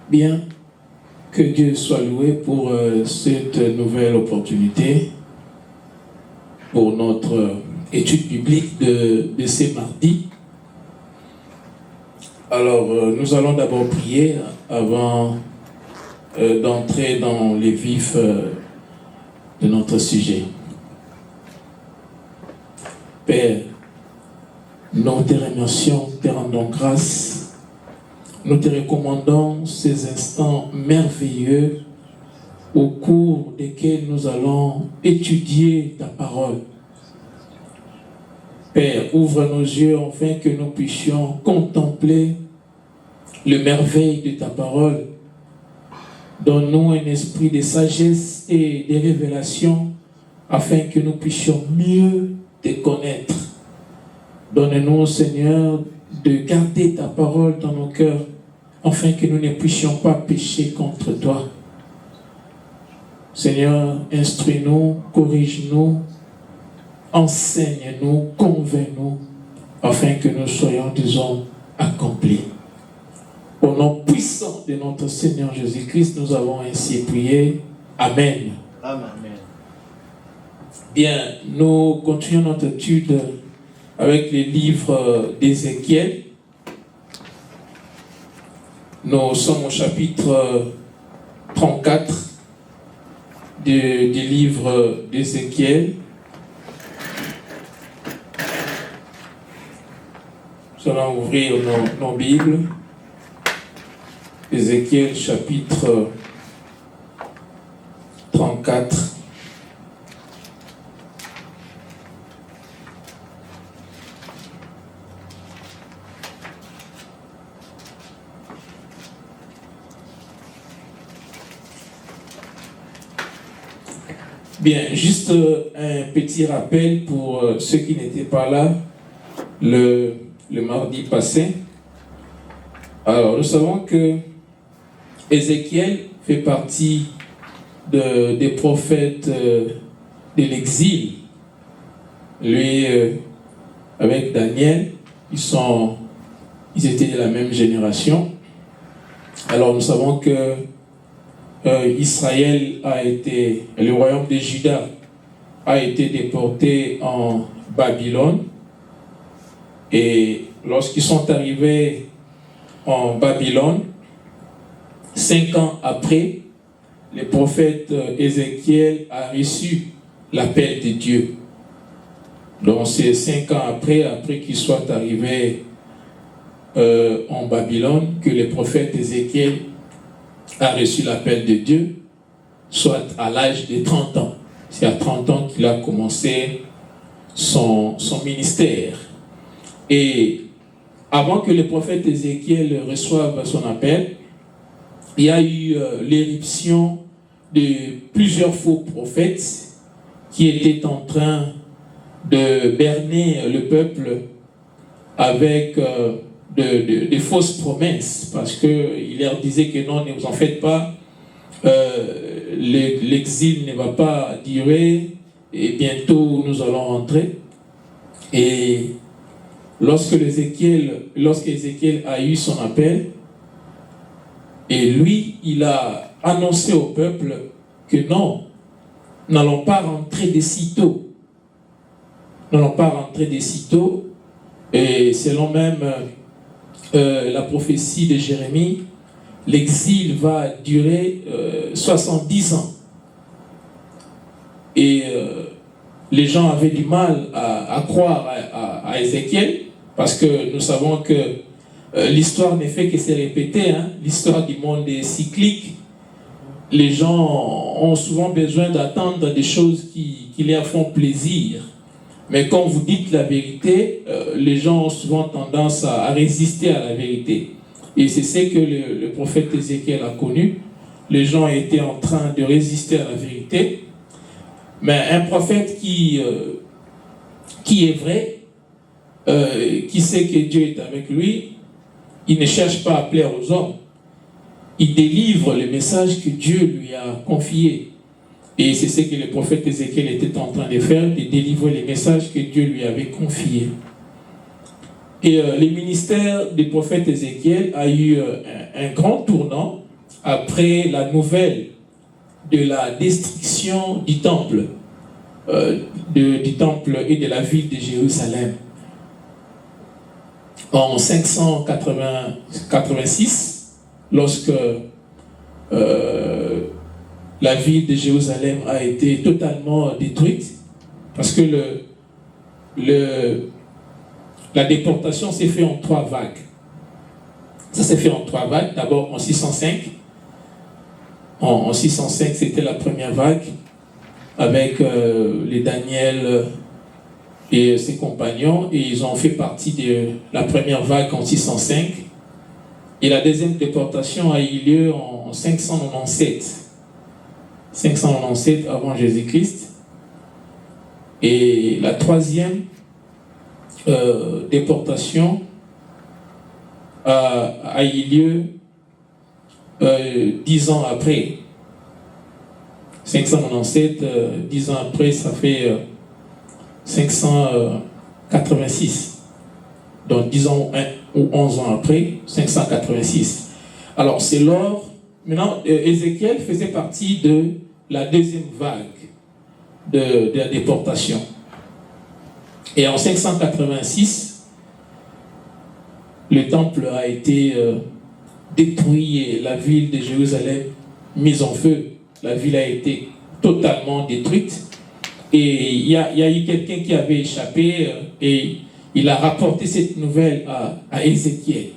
Bien, que Dieu soit loué pour cette nouvelle opportunité, pour notre étude biblique de ces mardis. Alors, nous allons d'abord prier avant d'entrer dans les vifs de notre sujet. Père, nous te remercions, te rendons grâce. Nous te recommandons ces instants merveilleux au cours desquels nous allons étudier ta parole. Père, ouvre nos yeux afin que nous puissions contempler le merveille de ta parole. Donne-nous un esprit de sagesse et de révélation afin que nous puissions mieux te connaître. Donne-nous, Seigneur, de garder ta parole dans nos cœurs afin que nous ne puissions pas pécher contre toi. Seigneur, instruis-nous, corrige-nous, enseigne-nous, convainc-nous, afin que nous soyons des hommes accomplis. Au nom puissant de notre Seigneur Jésus-Christ, nous avons ainsi prié. Amen. Amen. Bien, nous continuons notre étude avec les livres d'Ézéchiel. Nous sommes au chapitre 34 du livre d'Ézéchiel. Nous allons ouvrir nos Bibles. Ézéchiel chapitre 34. Bien, juste un petit rappel pour ceux qui n'étaient pas là le mardi passé. Alors, nous savons que Ézéchiel fait partie des prophètes de l'exil. Lui, avec Daniel, ils étaient de la même génération. Alors, nous savons que Israël le royaume de Juda a été déporté en Babylone. Et lorsqu'ils sont arrivés en Babylone, 5 ans après, le prophète Ézéchiel a reçu l'appel de Dieu. Donc c'est 5 ans après qu'il soit arrivé en Babylone, que le prophète Ézéchiel a reçu l'appel de Dieu, soit à l'âge de 30 ans. C'est à 30 ans qu'il a commencé son ministère. Et avant que le prophète Ézéchiel reçoive son appel, il y a eu l'éruption de plusieurs faux prophètes qui étaient en train de berner le peuple avec de fausses promesses, parce qu'il leur disait que non, ne vous en faites pas, l'exil ne va pas durer et bientôt nous allons rentrer. Et lorsque Ézéchiel a eu son appel, et lui, il a annoncé au peuple que non, nous n'allons pas rentrer de sitôt. Nous n'allons pas rentrer de sitôt. Et selon même la prophétie de Jérémie, l'exil va durer 70 ans. Et les gens avaient du mal à croire à Ézéchiel, parce que nous savons que l'histoire ne fait que se répéter. L'histoire du monde est cyclique. Les gens ont souvent besoin d'attendre des choses qui leur font plaisir. Mais quand vous dites la vérité, les gens ont souvent tendance à résister à la vérité. Et c'est ce que le prophète Ézéchiel a connu. Les gens étaient en train de résister à la vérité. Mais un prophète qui est vrai, qui sait que Dieu est avec lui, il ne cherche pas à plaire aux hommes. Il délivre le message que Dieu lui a confié. Et c'est ce que le prophète Ézéchiel était en train de faire, de délivrer les messages que Dieu lui avait confiés. Et le ministère du prophète Ézéchiel a eu un grand tournant après la nouvelle de la destruction du temple, du temple et de la ville de Jérusalem. En 586, lorsque la ville de Jérusalem a été totalement détruite, parce que la déportation s'est faite en 3 vagues. Ça s'est fait en 3 vagues. D'abord en 605. En 605, c'était la première vague, avec les Daniel et ses compagnons, et ils ont fait partie de la première vague en 605. Et la deuxième déportation a eu lieu en 597. 597 avant Jésus-Christ. Et la troisième déportation a eu lieu 10 ans après. 597, 10 ans après, ça fait 586. Donc 10 ans ou 11 ans après, 586. Alors c'est lors, maintenant Ézéchiel faisait partie de la deuxième vague de la déportation. Et en 586, le temple a été détruit et la ville de Jérusalem mise en feu. La ville a été totalement détruite. Et il y a eu quelqu'un qui avait échappé et il a rapporté cette nouvelle à Ézéchiel.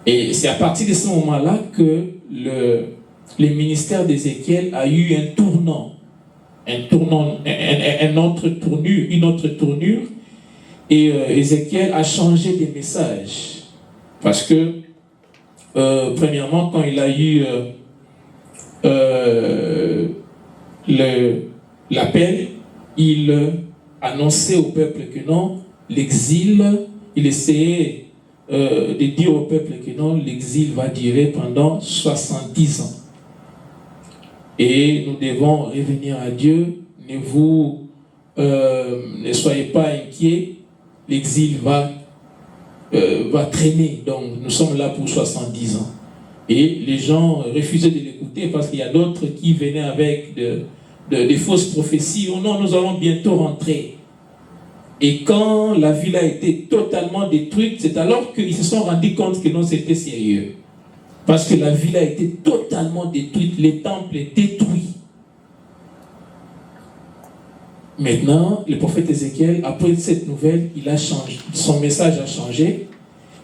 Et c'est à partir de ce moment-là que le ministère d'Ézéchiel a eu un tournant, une autre tournure. Et Ézéchiel a changé des messages. Parce que, premièrement, quand il a eu l'appel, il annonçait au peuple que non, l'exil, il essayait de dire au peuple que non, l'exil va durer pendant 70 ans. Et nous devons revenir à Dieu. Ne soyez pas inquiets, l'exil va traîner. Donc nous sommes là pour 70 ans. Et les gens refusaient de l'écouter parce qu'il y a d'autres qui venaient avec des fausses prophéties. Oh non, nous allons bientôt rentrer. Et quand la ville a été totalement détruite, c'est alors qu'ils se sont rendus compte que non, c'était sérieux. Parce que la ville a été totalement détruite, le temple est détruit. Maintenant, le prophète Ézéchiel, après cette nouvelle, il a changé. Son message a changé.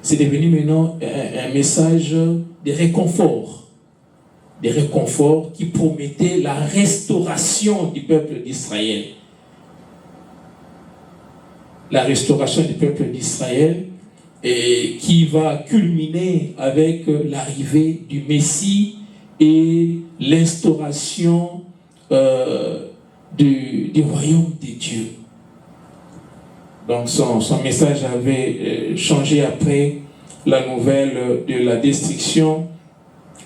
C'est devenu maintenant un message de réconfort. Des réconforts qui promettaient la restauration du peuple d'Israël. La restauration du peuple d'Israël et qui va culminer avec l'arrivée du Messie et l'instauration du royaume de Dieu. Donc son message avait changé après la nouvelle de la destruction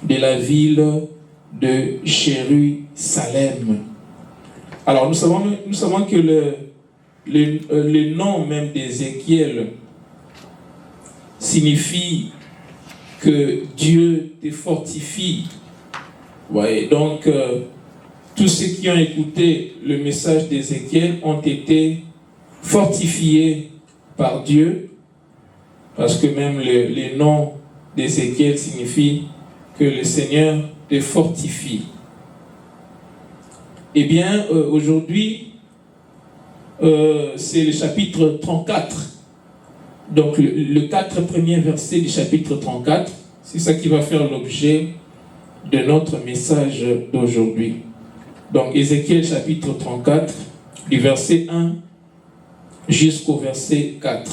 de la ville de Jérusalem. Alors nous savons que le nom même d'Ézéchiel signifie que Dieu te fortifie. Ouais, donc tous ceux qui ont écouté le message d'Ézéchiel ont été fortifiés par Dieu, parce que même le nom d'Ézéchiel signifie que le Seigneur te fortifie. Eh bien, aujourd'hui, c'est le chapitre 34. Donc, le 4 premiers versets du chapitre 34, c'est ça qui va faire l'objet de notre message d'aujourd'hui. Donc, Ézéchiel chapitre 34, du verset 1 jusqu'au verset 4.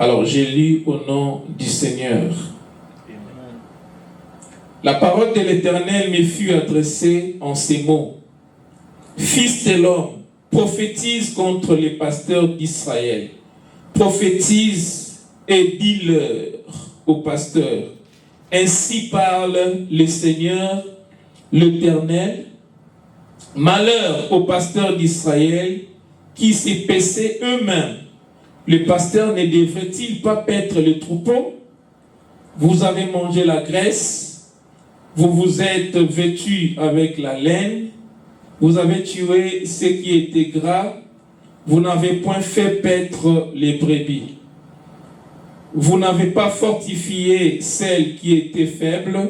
Alors, j'ai lu au nom du Seigneur. La parole de l'Éternel me fut adressée en ces mots. Fils de l'homme, prophétise contre les pasteurs d'Israël. Prophétise et dis-leur aux pasteurs. Ainsi parle le Seigneur, l'Éternel. Malheur aux pasteurs d'Israël qui se paissaient eux-mêmes. Le pasteur ne devrait-il pas paître le troupeau? Vous avez mangé la graisse vous vous êtes vêtus avec la laine, vous avez tué ce qui était gras, vous n'avez point fait paître les brebis. Vous n'avez pas fortifié celle qui était faible,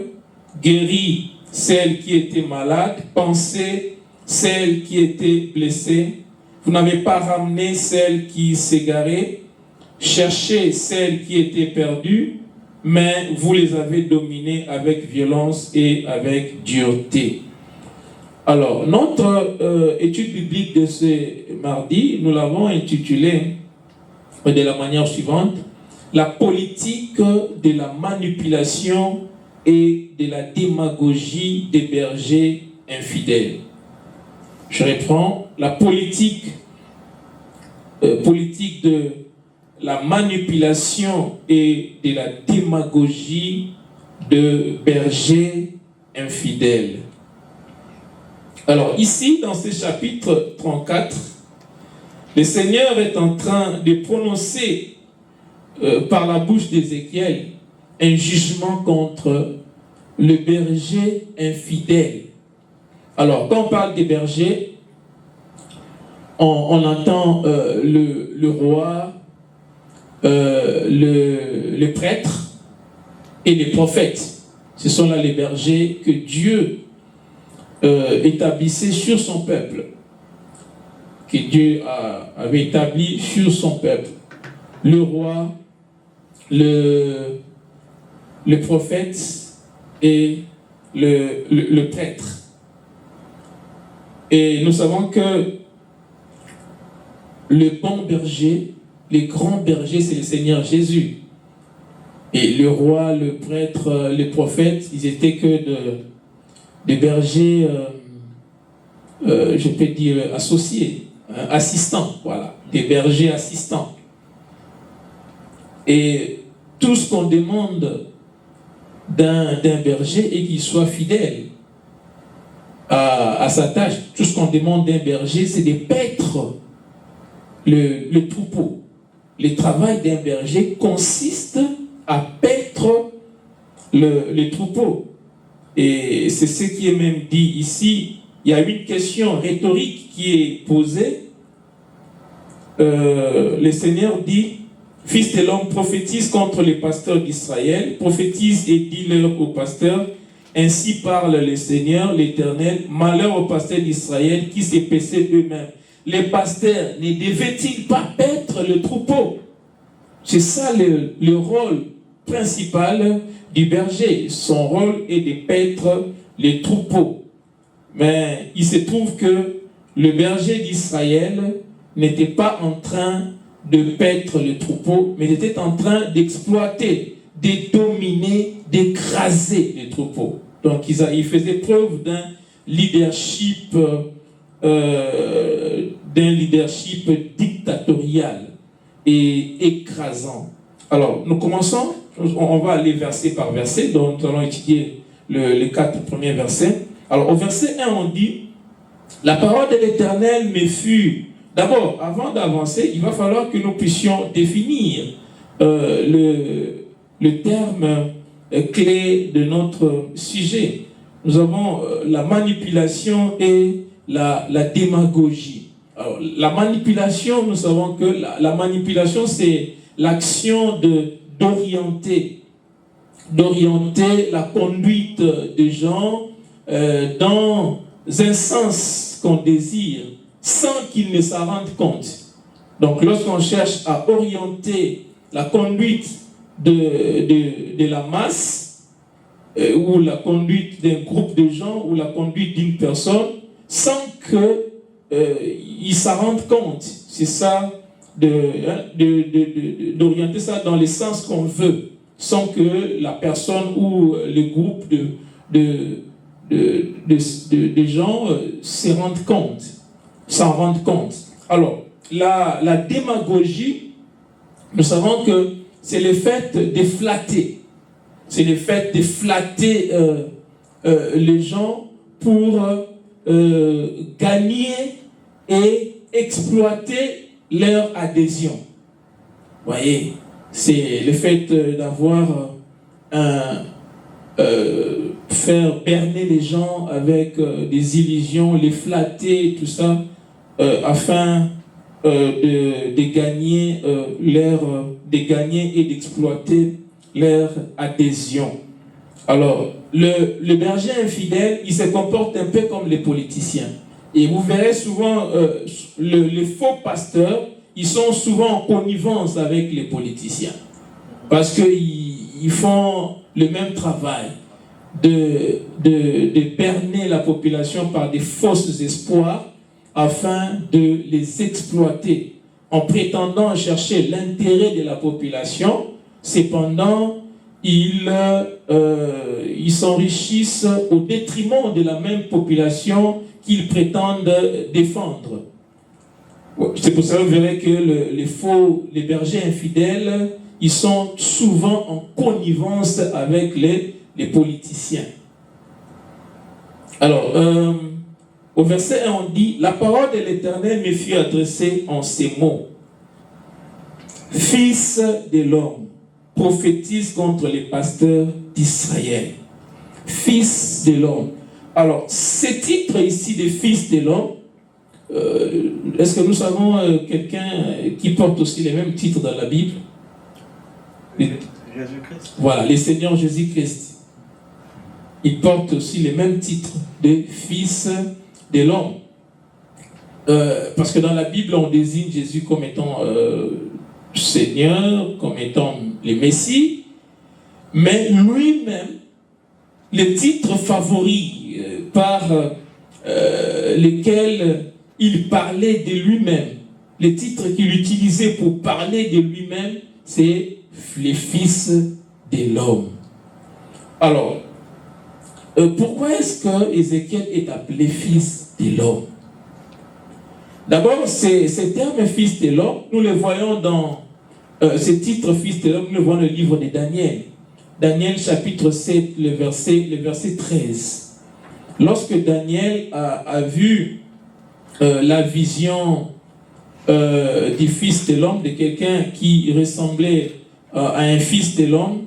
guéri celle qui était malade, pansé celle qui était blessée. Vous n'avez pas ramené celle qui s'égarait, cherché celle qui était perdue, mais vous les avez dominées avec violence et avec dureté. Alors, notre étude biblique de ce mardi, nous l'avons intitulée de la manière suivante: la politique de la manipulation et de la démagogie des bergers infidèles. Je reprends: la politique de la manipulation et de la démagogie de bergers infidèles. Alors ici, dans ce chapitre 34, le Seigneur est en train de prononcer par la bouche d'Ézéchiel un jugement contre le berger infidèle. Alors, quand on parle des bergers, on entend le roi, le prêtre et les prophètes. Ce sont là les bergers que Dieu établissait sur son peuple, que Dieu avait établi sur son peuple. Le roi, le prophète et le prêtre. Et nous savons que le bon berger, les grands bergers, c'est le Seigneur Jésus. Et le roi, le prêtre, les prophètes, ils étaient que des bergers, je peux dire associés, assistants, voilà, des bergers assistants. Et tout ce qu'on demande d'un berger est qu'il soit fidèle à sa tâche. Tout ce qu'on demande d'un berger, c'est de paître le troupeau. Le travail d'un berger consiste à paître le troupeau. Et c'est ce qui est même dit ici. Il y a une question rhétorique qui est posée. Le Seigneur dit: Fils de l'homme, prophétise contre les pasteurs d'Israël, prophétise et dis-leur aux pasteurs, ainsi parle le Seigneur, l'Éternel, malheur aux pasteurs d'Israël qui s'épaissaient eux-mêmes. Les pasteurs ne devaient-ils pas paître le troupeau? C'est ça le rôle principal du berger. Son rôle est de paître les troupeaux. Mais il se trouve que le berger d'Israël n'était pas en train de paître le troupeau, mais était en train d'exploiter, de dominer, d'écraser les troupeaux. Donc il faisait preuve d'un leadership dictatorial et écrasant. Alors, nous commençons, on va aller verset par verset, donc nous allons étudier les 4 premiers versets. Alors, au verset 1, on dit: la parole de l'Éternel me fut... D'abord, avant d'avancer, il va falloir que nous puissions définir le terme clé de notre sujet. Nous avons la manipulation et la démagogie. Alors, la manipulation, nous savons que la manipulation, c'est l'action d'orienter la conduite des gens dans un sens qu'on désire, sans qu'ils ne s'en rendent compte. Donc, lorsqu'on cherche à orienter la conduite de la masse, ou la conduite d'un groupe de gens, ou la conduite d'une personne, sans qu'ils s'en rendent compte, c'est ça, d'orienter ça dans le sens qu'on veut, sans que la personne ou le groupe de gens s'en rendent compte. Alors, la démagogie, nous savons que c'est le fait de flatter. C'est le fait de flatter les gens pour gagner et exploiter leur adhésion. Vous voyez, c'est le fait d'avoir faire berner les gens avec des illusions, les flatter, tout ça, afin de gagner de gagner et d'exploiter leur adhésion. Alors, le berger infidèle, il se comporte un peu comme les politiciens. Et vous verrez souvent, les faux pasteurs, ils sont souvent en connivence avec les politiciens. Parce qu'ils font le même travail de berner la population par des fausses espoirs afin de les exploiter en prétendant chercher l'intérêt de la population. Cependant, ils s'enrichissent au détriment de la même population qu'ils prétendent défendre. C'est pour ça que vous verrez que les bergers infidèles, ils sont souvent en connivence avec les politiciens. Alors, au verset 1, on dit « La parole de l'Éternel me fut adressée en ces mots. Fils de l'homme, prophétise contre les pasteurs d'Israël. » Fils de l'homme. Alors, ce titre ici de fils de l'homme, est-ce que nous savons quelqu'un qui porte aussi les mêmes titres dans la Bible? Jésus-Christ. Voilà, le Seigneur Jésus-Christ. Il porte aussi les mêmes titres de fils de l'homme. Parce que dans la Bible, on désigne Jésus comme étant Seigneur, comme étant le Messie, mais lui-même, les titres favoris par lesquels il parlait de lui-même, les titres qu'il utilisait pour parler de lui-même, c'est les fils de l'homme. Alors, pourquoi est-ce que Ézéchiel est appelé fils de l'homme? D'abord, ces termes fils de l'homme, nous les voyons dans ces titres fils de l'homme, nous les voyons dans le livre de Daniel. Daniel chapitre 7, le verset 13. Lorsque Daniel a vu la vision du fils de l'homme, de quelqu'un qui ressemblait à un fils de l'homme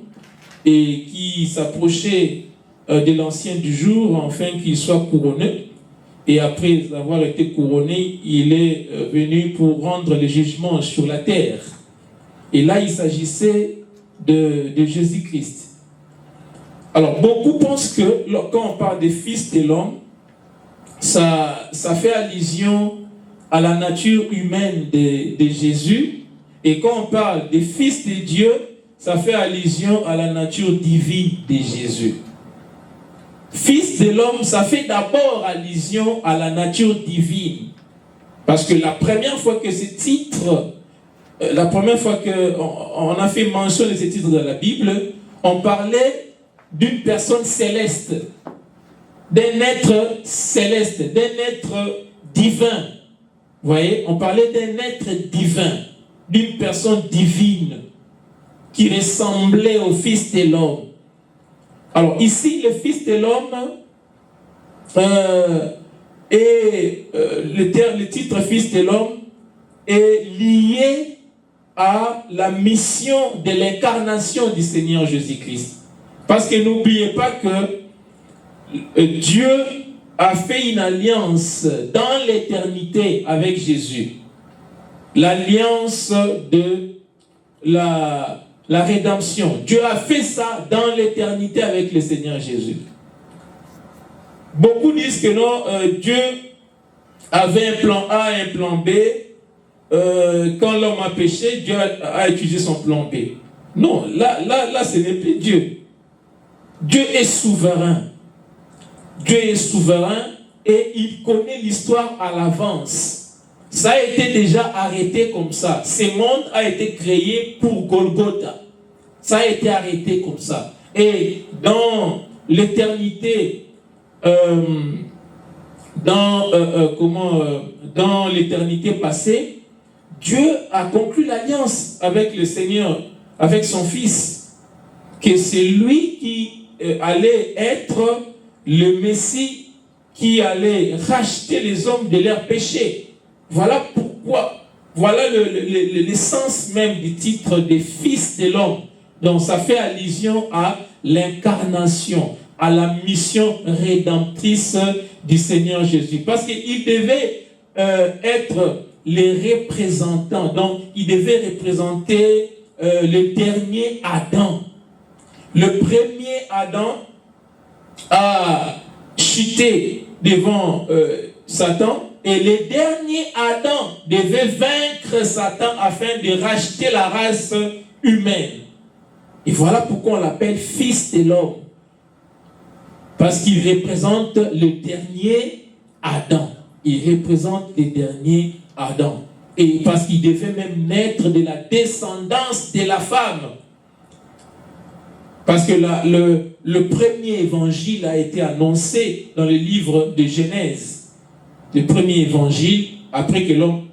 et qui s'approchait de l'ancien du jour afin qu'il soit couronné. Et après avoir été couronné, il est venu pour rendre le jugement sur la terre. Et là, il s'agissait de Jésus-Christ. Alors, beaucoup pensent que quand on parle des fils de l'homme, ça fait allusion à la nature humaine de Jésus. Et quand on parle des fils de Dieu, ça fait allusion à la nature divine de Jésus. Fils de l'homme, ça fait d'abord allusion à la nature divine. Parce que la première fois que ce titre, la première fois qu'on a fait mention de ce titre dans la Bible, on parlait d'une personne céleste, d'un être céleste, d'un être divin. Vous voyez, on parlait d'un être divin, d'une personne divine qui ressemblait au Fils de l'homme. Alors ici, le Fils de l'homme le titre Fils de l'homme est lié à la mission de l'incarnation du Seigneur Jésus-Christ. Parce que n'oubliez pas que Dieu a fait une alliance dans l'éternité avec Jésus. L'alliance de la rédemption. Dieu a fait ça dans l'éternité avec le Seigneur Jésus. Beaucoup disent que non, Dieu avait un plan A et un plan B. Quand l'homme a péché, Dieu a utilisé son plan B. Non, là, ce n'est plus Dieu. Dieu est souverain. Dieu est souverain et il connaît l'histoire à l'avance. Ça a été déjà arrêté comme ça. Ce monde a été créé pour Golgotha. Ça a été arrêté comme ça. Et dans l'éternité, dans l'éternité passée, Dieu a conclu l'alliance avec le Seigneur, avec son Fils, que c'est lui qui allait être le Messie qui allait racheter les hommes de leurs péchés. Voilà pourquoi, voilà l'essence même du titre des fils de l'homme. Donc ça fait allusion à l'incarnation, à la mission rédemptrice du Seigneur Jésus. Parce qu'il devait être les représentants. Donc il devait représenter le dernier Adam. Le premier Adam a chuté devant Satan, et le dernier Adam devait vaincre Satan afin de racheter la race humaine. Et voilà pourquoi on l'appelle fils de l'homme. Parce qu'il représente le dernier Adam. Il représente le dernier Adam. Et parce qu'il devait même naître de la descendance de la femme. Parce que le premier évangile a été annoncé dans le livre de Genèse. Le premier évangile, après que l'homme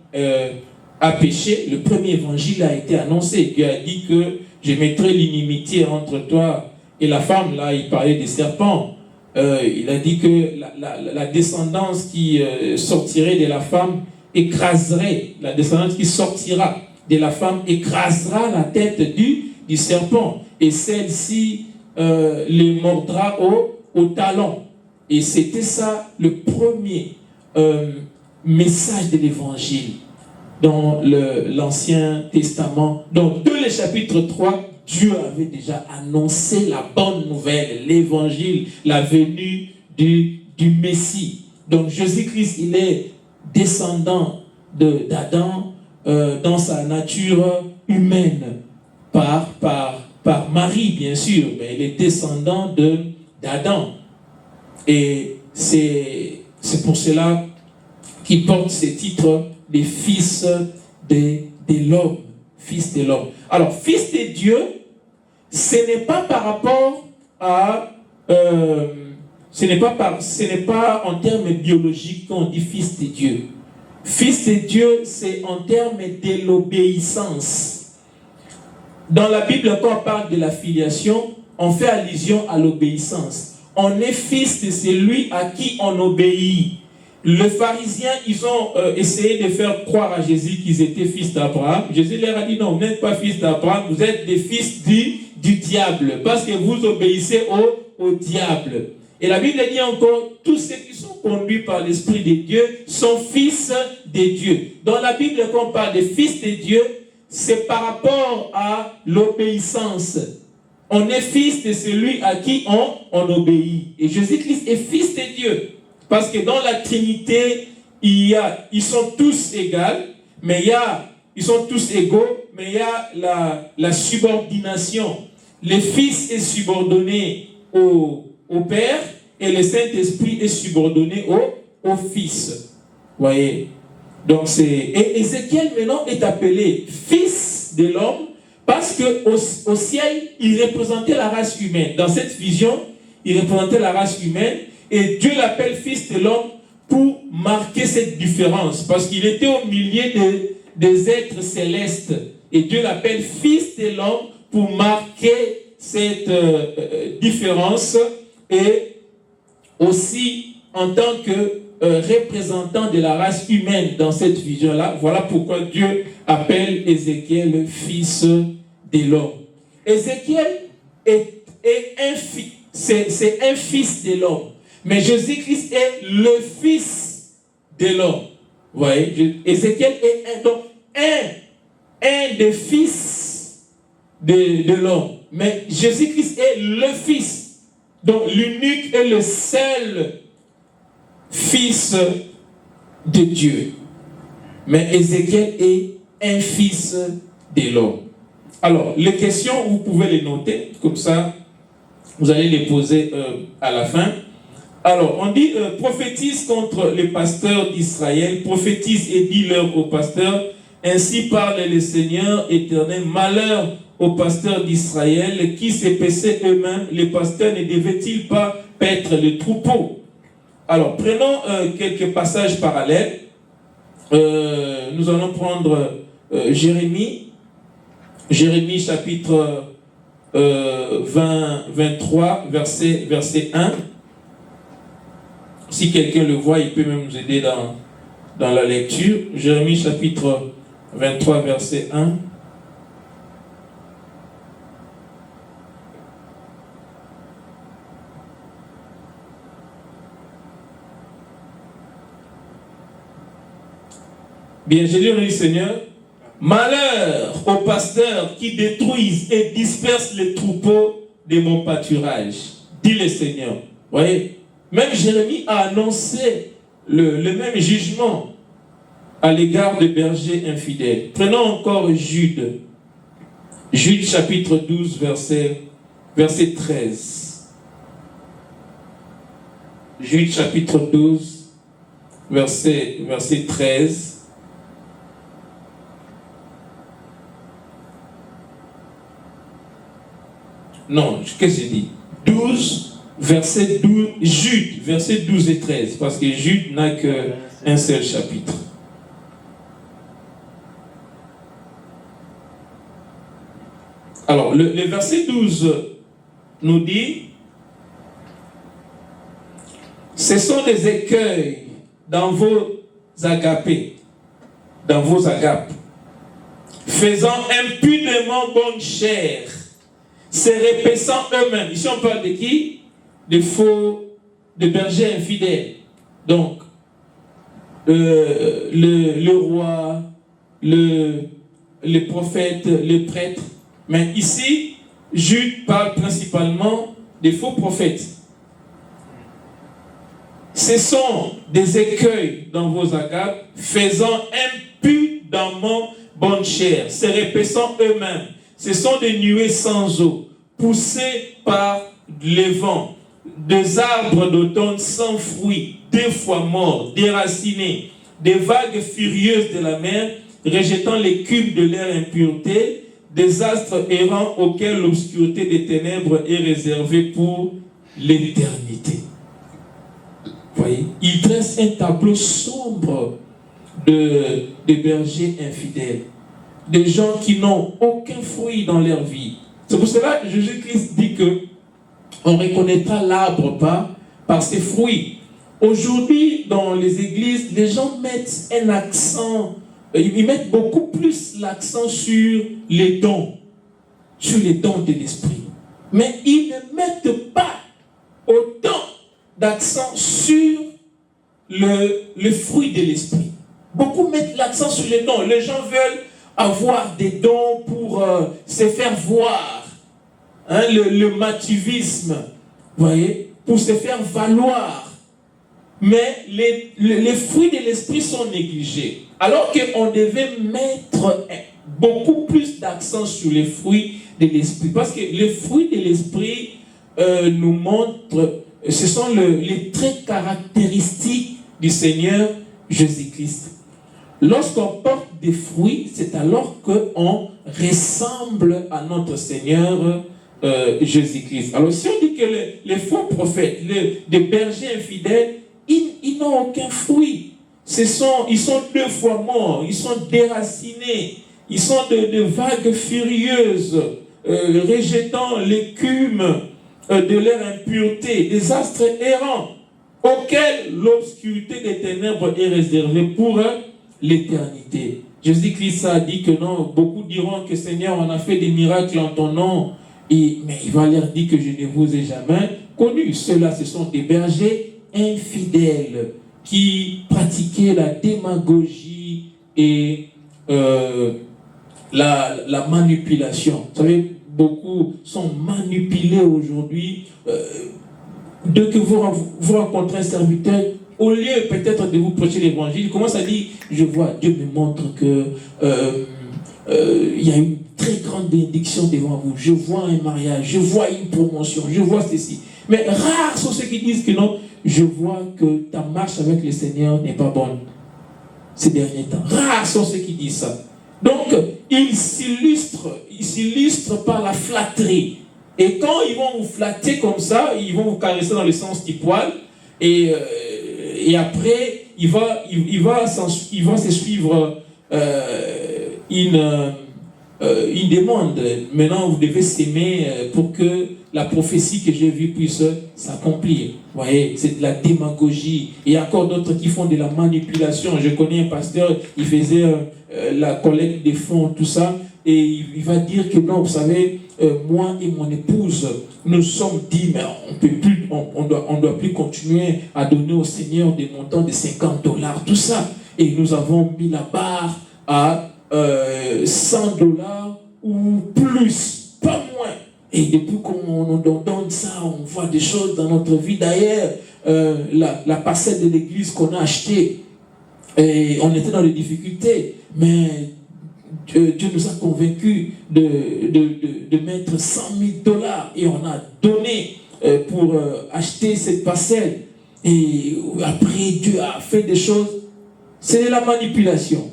a péché, le premier évangile a été annoncé. Dieu a dit que je mettrai l'inimitié entre toi et la femme. Là, il parlait des serpents. Il a dit que la descendance qui sortirait de la femme écraserait, la descendance qui sortira de la femme écrasera la tête du serpent. Et celle-ci les mordra au talon. Et c'était ça le premier message de l'évangile dans l'Ancien Testament. Donc, dès le chapitre 3, Dieu avait déjà annoncé la bonne nouvelle, l'évangile, la venue du Messie. Donc, Jésus-Christ, il est descendant d'Adam dans sa nature humaine, par Marie, bien sûr, mais il est descendant d'Adam. Et c'est pour cela qu'il porte ce titre de fils de l'homme. Fils de l'homme. Alors, fils de Dieu, ce n'est pas par rapport à... ce n'est pas en termes biologiques qu'on dit fils de Dieu. Fils de Dieu, c'est en termes de l'obéissance. Dans la Bible, quand on parle de la filiation, on fait allusion à l'obéissance. On est fils de celui à qui on obéit. Les pharisiens, ils ont essayé de faire croire à Jésus qu'ils étaient fils d'Abraham. Jésus leur a dit non, vous n'êtes pas fils d'Abraham, vous êtes des fils du diable, parce que vous obéissez au diable. Et la Bible dit encore, tous ceux qui sont conduits par l'Esprit de Dieu sont fils de Dieu. Dans la Bible, quand on parle de fils de Dieu, c'est par rapport à l'obéissance. On est fils de celui à qui on obéit. Et Jésus-Christ est fils de Dieu. Parce que dans la Trinité, ils sont tous égaux, mais ils sont tous égaux, mais il y a la subordination. Le Fils est subordonné au Père et le Saint-Esprit est subordonné au Fils. Vous voyez? Donc et Ézéchiel maintenant est appelé fils de l'homme parce qu'au ciel, il représentait la race humaine. Dans cette vision, il représentait la race humaine. Et Dieu l'appelle fils de l'homme pour marquer cette différence. Parce qu'il était au milieu des êtres célestes. Et Dieu l'appelle fils de l'homme pour marquer cette différence. Et aussi en tant que représentant de la race humaine dans cette vision-là. Voilà pourquoi Dieu appelle Ézéchiel fils de l'homme. Ézéchiel c'est un fils de l'homme. Mais Jésus-Christ est le fils de l'homme. Vous voyez, Ézéchiel est un des fils de l'homme. Mais Jésus-Christ est le fils. Donc l'unique et le seul fils de Dieu. Mais Ézéchiel est un fils de l'homme. Alors, les questions, vous pouvez les noter, comme ça, vous allez les poser à la fin. Alors, on dit, prophétise contre les pasteurs d'Israël, prophétise et dis-leur aux pasteurs, ainsi parle le Seigneur éternel, malheur aux pasteurs d'Israël, qui s'épaissaient eux-mêmes, les pasteurs ne devaient-ils pas paître le troupeau? Alors, prenons quelques passages parallèles. Nous allons prendre Jérémie chapitre 23, verset 1. Si quelqu'un le voit, il peut même nous aider dans la lecture. Jérémie chapitre 23, verset 1. Bien, j'ai dit, Seigneur, malheur aux pasteurs qui détruisent et dispersent les troupeaux de mon pâturage. Dit le Seigneur. Vous voyez, même Jérémie a annoncé le même jugement à l'égard des bergers infidèles. Prenons encore Jude. Jude chapitre 12, verset 13. Jude chapitre 12, verset 13. Non, qu'est-ce que j'ai dit? 12, verset 12, Jude, verset 12 et 13, parce que Jude n'a qu'un seul chapitre. Alors, le verset 12 nous dit, ce sont des écueils dans vos agapés, faisant impunément bonne chair, se repaissant eux-mêmes. Ici, on parle de qui? De bergers infidèles. Donc, le roi, les prophètes, les prêtres. Mais ici, Jude parle principalement des faux prophètes. Ce sont des écueils dans vos agapes, faisant impudemment bonne chair, se repaissant eux-mêmes. Ce sont des nuées sans eau, poussées par les vents, des arbres d'automne sans fruits, des fois morts, déracinés, des vagues furieuses de la mer, rejetant l'écume de leur impureté, des astres errants auxquels l'obscurité des ténèbres est réservée pour l'éternité. Vous voyez, il dresse un tableau sombre de bergers infidèles, des gens qui n'ont aucun fruit dans leur vie. C'est pour cela que Jésus-Christ dit que on reconnaîtra l'arbre par ses fruits. Aujourd'hui, dans les églises, les gens mettent un accent, ils mettent beaucoup plus l'accent sur les dons de l'esprit. Mais ils ne mettent pas autant d'accent sur le fruit de l'esprit. Beaucoup mettent l'accent sur les dons. Les gens veulent avoir des dons pour se faire voir. Le mativisme, vous voyez, pour se faire valoir. Mais les fruits de l'esprit sont négligés. Alors qu'on devait mettre beaucoup plus d'accent sur les fruits de l'esprit. Parce que les fruits de l'esprit nous montrent, ce sont les traits caractéristiques du Seigneur Jésus-Christ. Lorsqu'on porte des fruits, c'est alors qu'on ressemble à notre Seigneur Jésus-Christ. Alors si on dit que les faux prophètes, les bergers infidèles, ils n'ont aucun fruit. Ils sont deux fois morts, ils sont déracinés, ils sont de vagues furieuses, rejetant l'écume de leur impureté, des astres errants, auxquels l'obscurité des ténèbres est réservée pour l'éternité. Jésus-Christ a dit que non, beaucoup diront que Seigneur, on a fait des miracles en ton nom, mais il va leur dire que je ne vous ai jamais connus. Ceux-là, ce sont des bergers infidèles qui pratiquaient la démagogie et la manipulation. Vous savez, beaucoup sont manipulés aujourd'hui. Dès que vous rencontrez un serviteur, au lieu peut-être de vous prêcher l'évangile, il commence à dire, je vois, Dieu me montre que il y a une très grande bénédiction devant vous. Je vois un mariage, je vois une promotion, je vois ceci. Mais rares sont ceux qui disent que non, je vois que ta marche avec le Seigneur n'est pas bonne ces derniers temps. Rares sont ceux qui disent ça. Donc, ils s'illustrent par la flatterie. Et quand ils vont vous flatter comme ça, ils vont vous caresser dans le sens du poil, et après, il va se suivre une demande. Maintenant, vous devez s'aimer pour que la prophétie que j'ai vue puisse s'accomplir. Vous voyez, c'est de la démagogie. Il y a encore d'autres qui font de la manipulation. Je connais un pasteur, il faisait la collecte des fonds, tout ça, et il va dire que non, vous savez, moi et mon épouse, nous sommes dit, mais on doit plus continuer à donner au Seigneur des montants de $50, tout ça. et nous avons mis la barre à $100 ou plus, pas moins. Et depuis qu'on donne ça, on voit des choses dans notre vie. D'ailleurs, la parcelle de l'église qu'on a achetée, et on était dans des difficultés, mais Dieu nous a convaincus de mettre $100 000 et on a donné pour acheter cette parcelle. Et après, Dieu a fait des choses. C'est de la manipulation.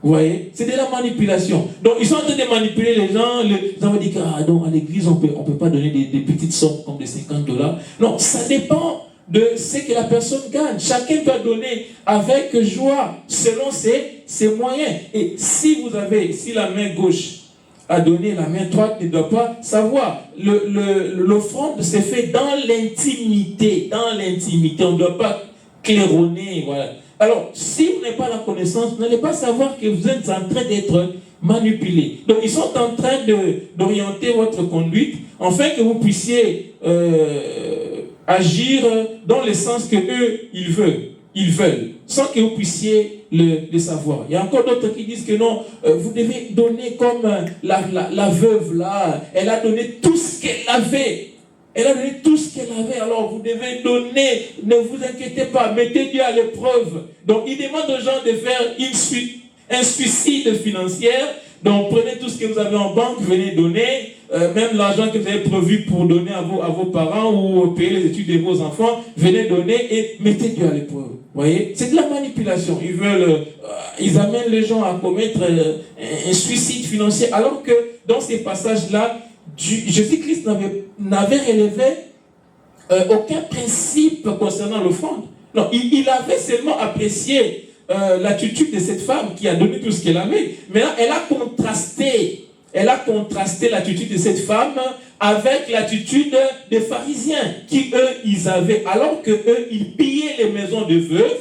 Vous voyez? C'est de la manipulation. Donc, ils sont en train de manipuler les gens. Les gens vont dire qu'à l'église, on peut pas donner des petites sommes comme des $50. Non, ça dépend de ce que la personne gagne. Chacun doit donner avec joie, selon ses moyens. Et si la main gauche a donné, la main droite ne doit pas savoir. L'offrande se fait dans l'intimité. Dans l'intimité. On ne doit pas claironner. Voilà. Alors, si vous n'avez pas la connaissance, vous n'allez pas savoir que vous êtes en train d'être manipulé. Donc, ils sont en train d'orienter votre conduite, afin que vous puissiez agir dans le sens que eux ils veulent, sans que vous puissiez le savoir. Il y a encore d'autres qui disent que non, vous devez donner comme la veuve là, elle a donné tout ce qu'elle avait. Elle a donné tout ce qu'elle avait, alors vous devez donner, ne vous inquiétez pas, mettez Dieu à l'épreuve. Donc il demande aux gens de faire un suicide financier. Donc prenez tout ce que vous avez en banque, venez donner, même l'argent que vous avez prévu pour donner à vos parents ou payer les études de vos enfants, venez donner et mettez Dieu à l'épreuve. Vous voyez, c'est de la manipulation. Ils amènent les gens à commettre un suicide financier, alors que dans ces passages-là, Jésus-Christ n'avait relevé aucun principe concernant l'offrande. Non, il avait seulement apprécié l'attitude de cette femme qui a donné tout ce qu'elle avait. Mais là, elle a contrasté l'attitude de cette femme avec l'attitude des pharisiens qui, eux, ils avaient, alors que eux, ils pillaient les maisons de veuves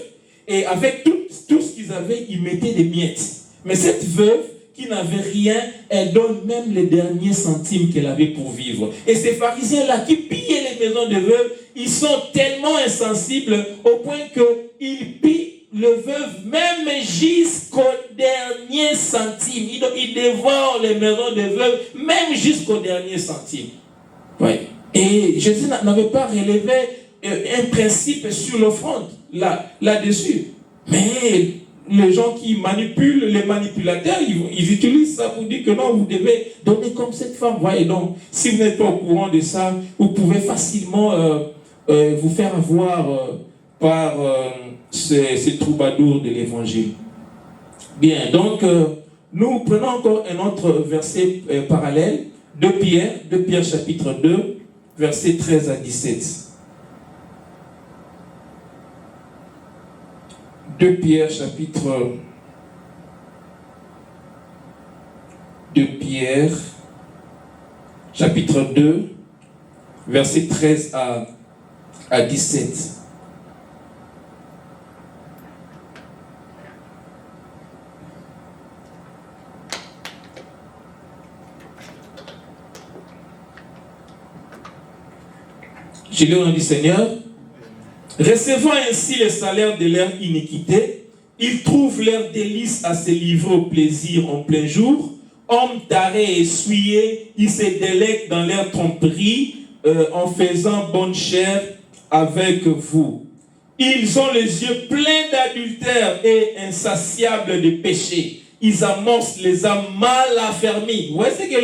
et avec tout ce qu'ils avaient, ils mettaient des miettes. Mais cette veuve, qui n'avait rien, elle donne même les derniers centimes qu'elle avait pour vivre. Et ces pharisiens-là qui pillaient les maisons de veuves, ils sont tellement insensibles au point qu'ils pillent le veuve même jusqu'au dernier centime. Ils dévorent les maisons de veuves même jusqu'au dernier centime. Ouais. Et Jésus n'avait pas relevé un principe sur l'offrande là-dessus. Mais les gens qui manipulent, les manipulateurs, ils utilisent ça pour dire que non, vous devez donner comme cette femme. Voyez, donc, si vous n'êtes pas au courant de ça, vous pouvez facilement vous faire avoir par ces troubadours de l'évangile. Bien, donc, nous prenons encore un autre verset parallèle, 2 Pierre chapitre 2, versets 13 à 17. 2 Pierre chapitre 2, versets 13 à 17. Je lis au nom du Seigneur. Recevant ainsi le salaire de leur iniquité, ils trouvent leur délice à se livrer au plaisir en plein jour. Hommes tarés et essuyés, ils se délectent dans leur tromperie en faisant bonne chère avec vous. Ils ont les yeux pleins d'adultère et insatiables de péché. Ils amorcent les âmes mal affermies. Vous voyez ce que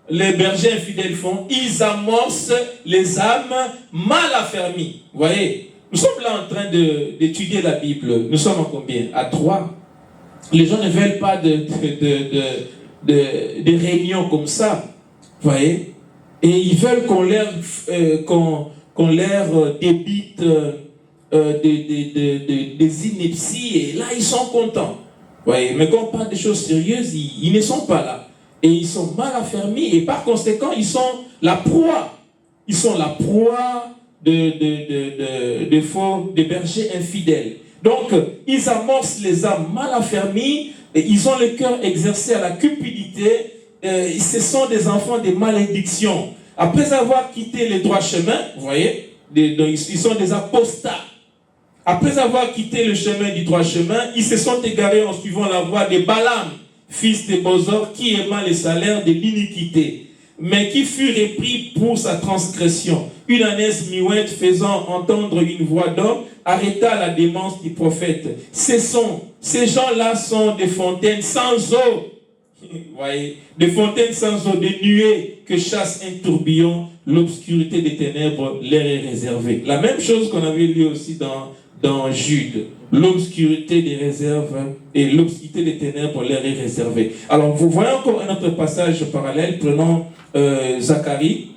les bergers infidèles font? Ils amorcent les âmes mal affermies. Vous voyez, nous sommes là en train d'étudier la Bible. Nous sommes à combien? À 3. Les gens ne veulent pas de réunions comme ça. Vous voyez? Et ils veulent qu'on leur débite des inepties. Et là, ils sont contents. Vous voyez? Mais quand on parle de choses sérieuses, ils ne sont pas là. Et ils sont mal affermis et par conséquent, ils sont la proie. Ils sont la proie des bergers infidèles. Donc, ils amorcent les âmes mal affermies et ils ont le cœur exercé à la cupidité. Ce sont des enfants de malédiction. Après avoir quitté les droits chemins, vous voyez, ils sont des apostats. après avoir quitté le chemin du droit chemin, ils se sont égarés en suivant la voie de Balaam, fils de Bosor, qui aima les salaires de l'iniquité, mais qui fut repris pour sa transgression. Une ânesse muette faisant entendre une voix d'homme arrêta la démence du prophète. Ces gens-là sont des fontaines sans eau. Vous voyez, des fontaines sans eau, des nuées que chasse un tourbillon, l'obscurité des ténèbres leur est réservée. La même chose qu'on avait lu aussi dans Jude. L'obscurité des réserves et l'obscurité des ténèbres leur est réservée. Alors, vous voyez encore un autre passage parallèle. Prenons Zacharie.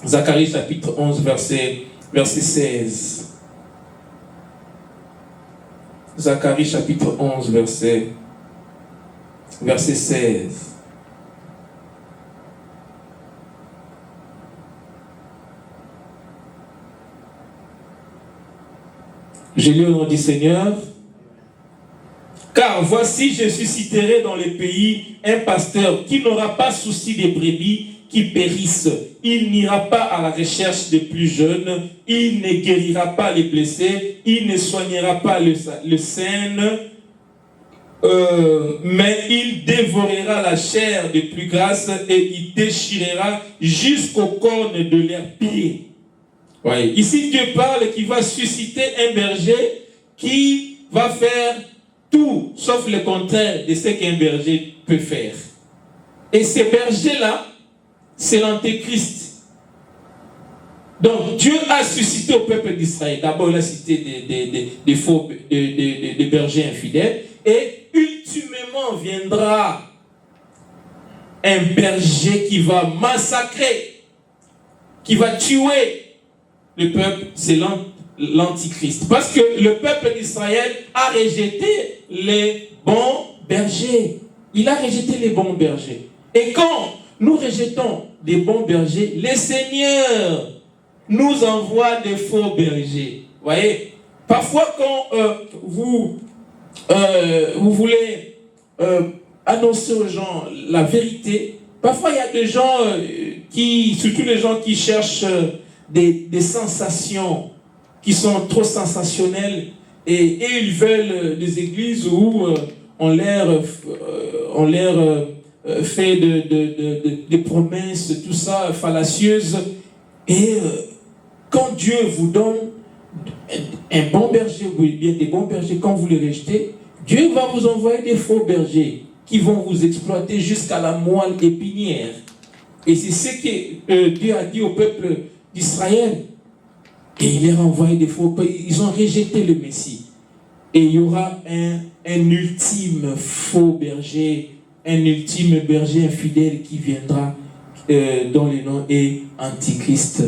Zacharie chapitre 11, verset 16. Zacharie chapitre 11, verset 16. Je lis au nom du Seigneur. Car voici, je susciterai dans les pays un pasteur qui n'aura pas souci des brebis qui périssent. Il n'ira pas à la recherche des plus jeunes. Il ne guérira pas les blessés. Il ne soignera pas le saine. Mais il dévorera la chair des plus grasses et il déchirera jusqu'aux cornes de leurs pieds. Ouais. Ici, Dieu parle qu'il va susciter un berger qui va faire tout sauf le contraire de ce qu'un berger peut faire. Et ce berger-là, c'est l'Antéchrist. Donc, Dieu a suscité au peuple d'Israël. D'abord, il a cité des bergers infidèles. Et ultimement viendra un berger qui va massacrer, qui va tuer le peuple, c'est l'Antichrist. Parce que le peuple d'Israël a rejeté les bons bergers. Il a rejeté les bons bergers. Et quand nous rejetons des bons bergers, le Seigneur nous envoie des faux bergers. Vous voyez, parfois quand vous voulez annoncer aux gens la vérité, parfois il y a des gens surtout les gens qui cherchent des sensations qui sont trop sensationnelles et ils veulent des églises où on leur fait des promesses, tout ça, fallacieuses. Et quand Dieu vous donne un bon berger, ou bien des bons bergers, quand vous les rejetez, Dieu va vous envoyer des faux bergers qui vont vous exploiter jusqu'à la moelle épinière. Et c'est ce que Dieu a dit au peuple d'Israël. Et il leur a envoyé des faux bergers. Ils ont rejeté le Messie. Et il y aura un ultime faux berger, un ultime berger infidèle qui viendra dont le nom est Antichrist.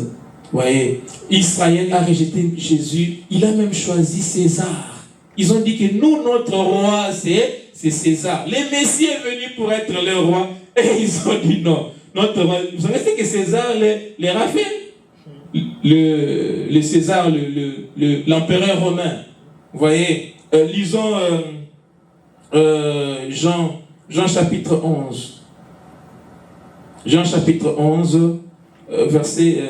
Vous voyez, Israël a rejeté Jésus. Il a même choisi César. Ils ont dit que nous, notre roi, c'est César. Le Messie est venu pour être le roi. Et ils ont dit non. Notre roi, vous savez ce que César leur a fait? Le César, l'empereur romain. Vous voyez, lisons Jean chapitre 11. Jean chapitre 11, verset...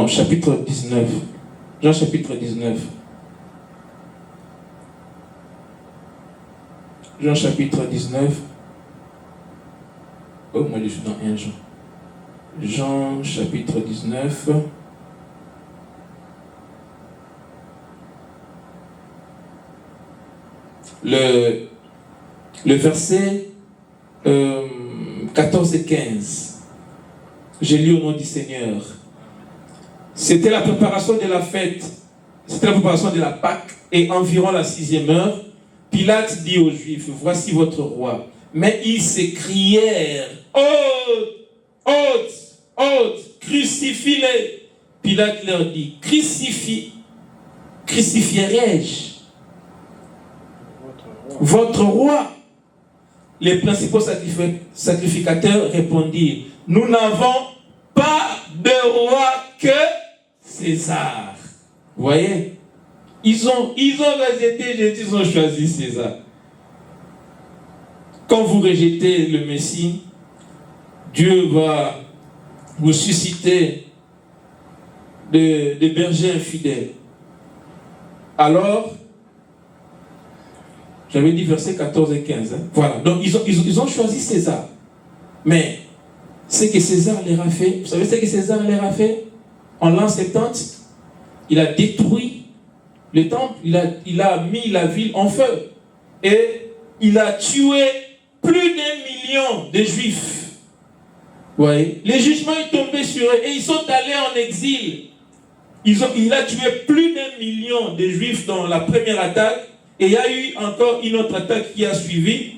chapitre 19. Jean chapitre 19. Jean chapitre 19. Oh, moi je suis dans 1 Jean. Jean chapitre 19. Le verset 14 et 15. J'ai lu au nom du Seigneur. C'était la préparation de la fête. C'était la préparation de la Pâque. Et environ la 6e heure, Pilate dit aux Juifs, voici votre roi. Mais ils s'écrièrent, ôte, crucifie-le. Pilate leur dit, crucifierai-je votre roi? Les principaux sacrificateurs répondirent, nous n'avons pas de roi que César. Vous voyez? Ils ont rejeté Jésus, ils ont choisi César. Quand vous rejetez le Messie, Dieu va vous susciter des bergers infidèles. Alors, j'avais dit versets 14 et 15. Hein. Voilà, donc ils ont choisi César. Mais ce que César leur a fait, vous savez ce que César leur a fait? En l'an 70, il a détruit le temple, il a mis la ville en feu. Et il a tué plus d'1 million de Juifs. Vous voyez? Les jugements sont tombés sur eux et ils sont allés en exil. Il a tué plus d'1 million de Juifs dans la première attaque. Et il y a eu encore une autre attaque qui a suivi.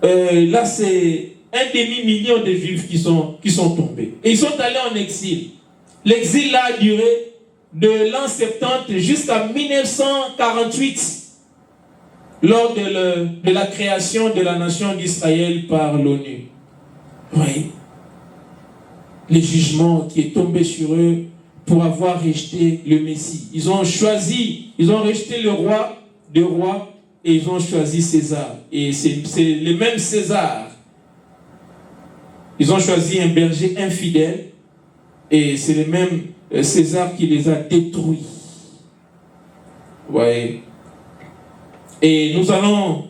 Là, c'est 1,5 million de Juifs qui sont tombés. Et ils sont allés en exil. L'exil là a duré de l'an 70 jusqu'à 1948, lors de la création de la nation d'Israël par l'ONU. Oui. Les jugements qui est tombé sur eux pour avoir rejeté le Messie. Ils ont rejeté le roi des rois et ils ont choisi César. Et c'est les mêmes César. Ils ont choisi un berger infidèle et c'est le même César qui les a détruits. Vous voyez. Et nous allons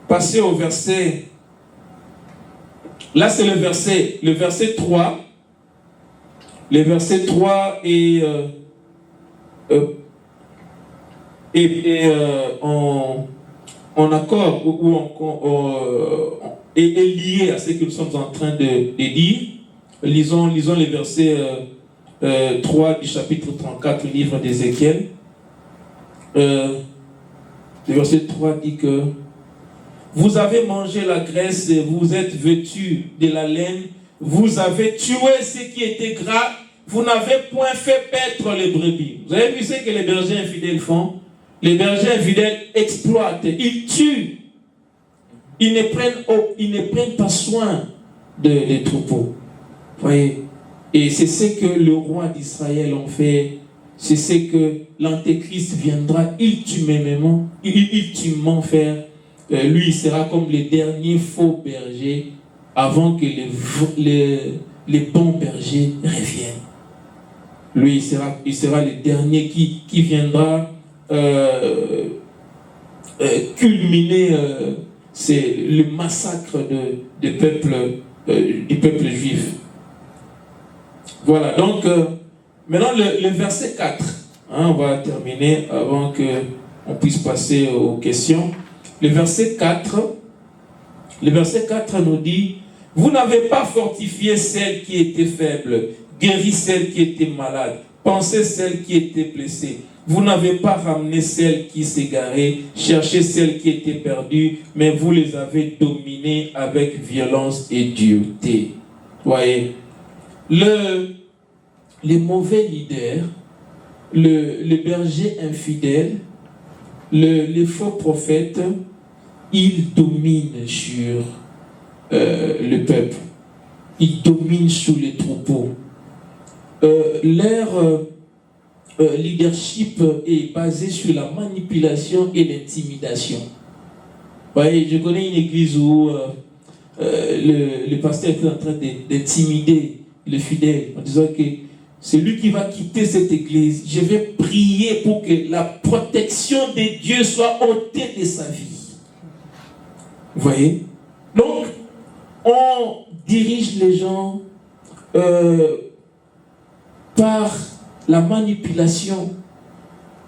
passer au verset. Là, c'est le verset 3. Le verset 3 est en accord ou est lié à ce que nous sommes en train de dire. Lisons les versets 3 du chapitre 34 du livre d'Ézéchiel. Le verset 3 dit que vous avez mangé la graisse, vous êtes vêtus de la laine, vous avez tué ce qui était gras, vous n'avez point fait paître les brebis. Vous avez vu ce que les bergers infidèles font? Les bergers infidèles exploitent, ils tuent, ils ne prennent pas soin des troupeaux. Voyez? Et c'est ce que le roi d'Israël en fait. C'est ce que l'antéchrist viendra ultimement faire. Lui, il sera comme le dernier faux berger avant que les bons bergers reviennent. Lui, il sera le dernier qui viendra culminer le massacre du peuple juif. Voilà, donc maintenant le verset 4, on va terminer avant qu'on puisse passer aux questions. Le verset 4 nous dit: vous n'avez pas fortifié celle qui était faible, guéri celle qui était malade, pensé celle qui était blessée. Vous n'avez pas ramené celle qui s'égarait, cherché celle qui était perdue, mais vous les avez dominées avec violence et dureté. Voyez, les mauvais leaders, le berger infidèle, les faux prophètes, ils dominent sur le peuple. Ils dominent sur les troupeaux. Leur leadership est basé sur la manipulation et l'intimidation. Vous voyez, je connais une église où le pasteur était en train d'intimider le fidèle en disant que c'est lui qui va quitter cette église. Je vais prier pour que la protection de Dieu soit ôtée de sa vie. Vous voyez? Donc, on dirige les gens par la manipulation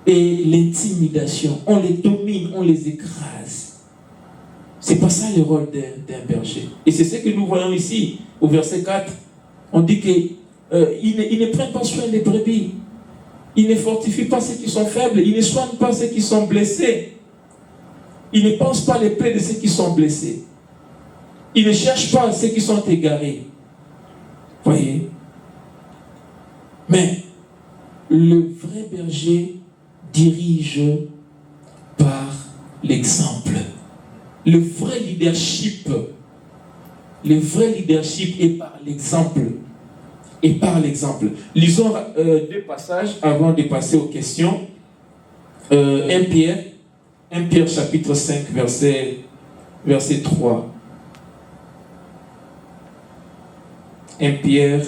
et l'intimidation. On les domine, on les écrase. C'est pas ça le rôle d'un berger. Et c'est ce que nous voyons ici, au verset 4. On dit qu'ils ne prennent pas soin des brebis. Ils ne fortifient pas ceux qui sont faibles. Ils ne soignent pas ceux qui sont blessés. Ils ne pensent pas les plaies de ceux qui sont blessés. Ils ne cherchent pas ceux qui sont égarés. Voyez? Mais le vrai berger dirige par l'exemple. Le vrai leadership est par l'exemple. Et par l'exemple. Lisons deux passages avant de passer aux questions. 1 Pierre chapitre 5, verset 3. 1 Pierre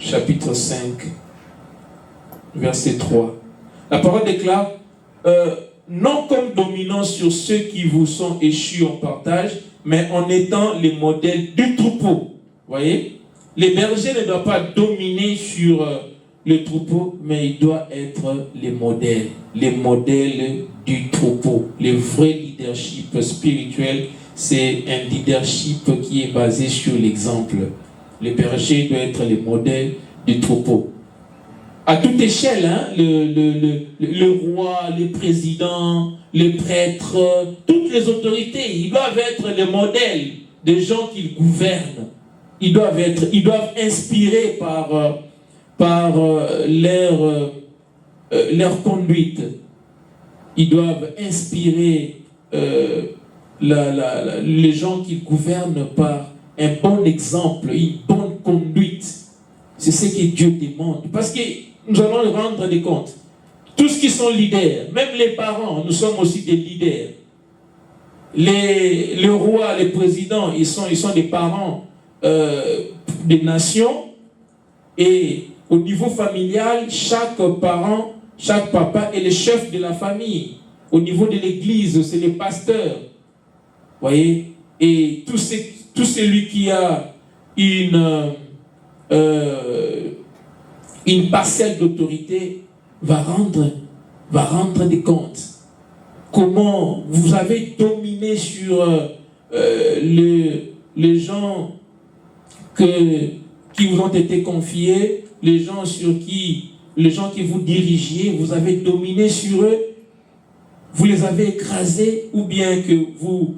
chapitre 5, verset 3. La parole déclare, non comme dominant sur ceux qui vous sont échus en partage, mais en étant les modèles du troupeau. Voyez, les bergers ne doivent pas dominer sur le troupeau, mais ils doivent être les modèles du troupeau. Le vrai leadership spirituel, c'est un leadership qui est basé sur l'exemple. Le berger doit être les modèles du troupeau. À toute échelle, hein, le roi, le président, le prêtre, toutes les autorités, ils doivent être les modèles des gens qu'ils gouvernent. Ils doivent inspirer par leur conduite. Ils doivent inspirer les gens qu'ils gouvernent par un bon exemple, une bonne conduite. C'est ce que Dieu demande. Parce que nous allons rendre des comptes. Tous qui sont leaders, même les parents, nous sommes aussi des leaders. Les rois, les présidents, ils sont des parents des nations. Et au niveau familial, chaque parent, chaque papa est le chef de la famille. Au niveau de l'église, c'est le pasteur. Voyez? Et tout celui qui a une parcelle d'autorité va rendre des comptes. Comment vous avez dominé sur les gens qui vous ont été confiés, les gens qui vous dirigiez, vous avez dominé sur eux, vous les avez écrasés, ou bien que vous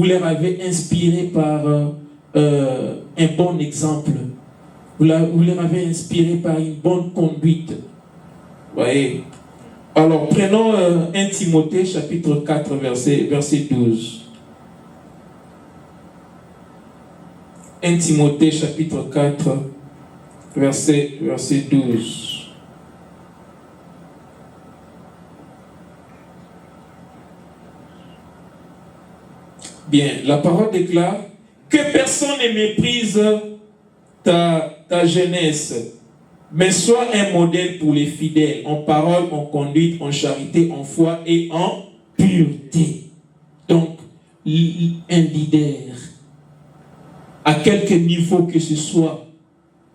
leur avez inspiré par un bon exemple. Vous leur avez inspiré par une bonne conduite. Voyez. Alors, prenons 1 Timothée, chapitre 4, verset 12. 1 Timothée, chapitre 4, verset 12. Bien, la parole déclare que personne ne méprise ta jeunesse, mais sois un modèle pour les fidèles, en parole, en conduite, en charité, en foi et en pureté. Donc, un leader, à quelque niveau que ce soit,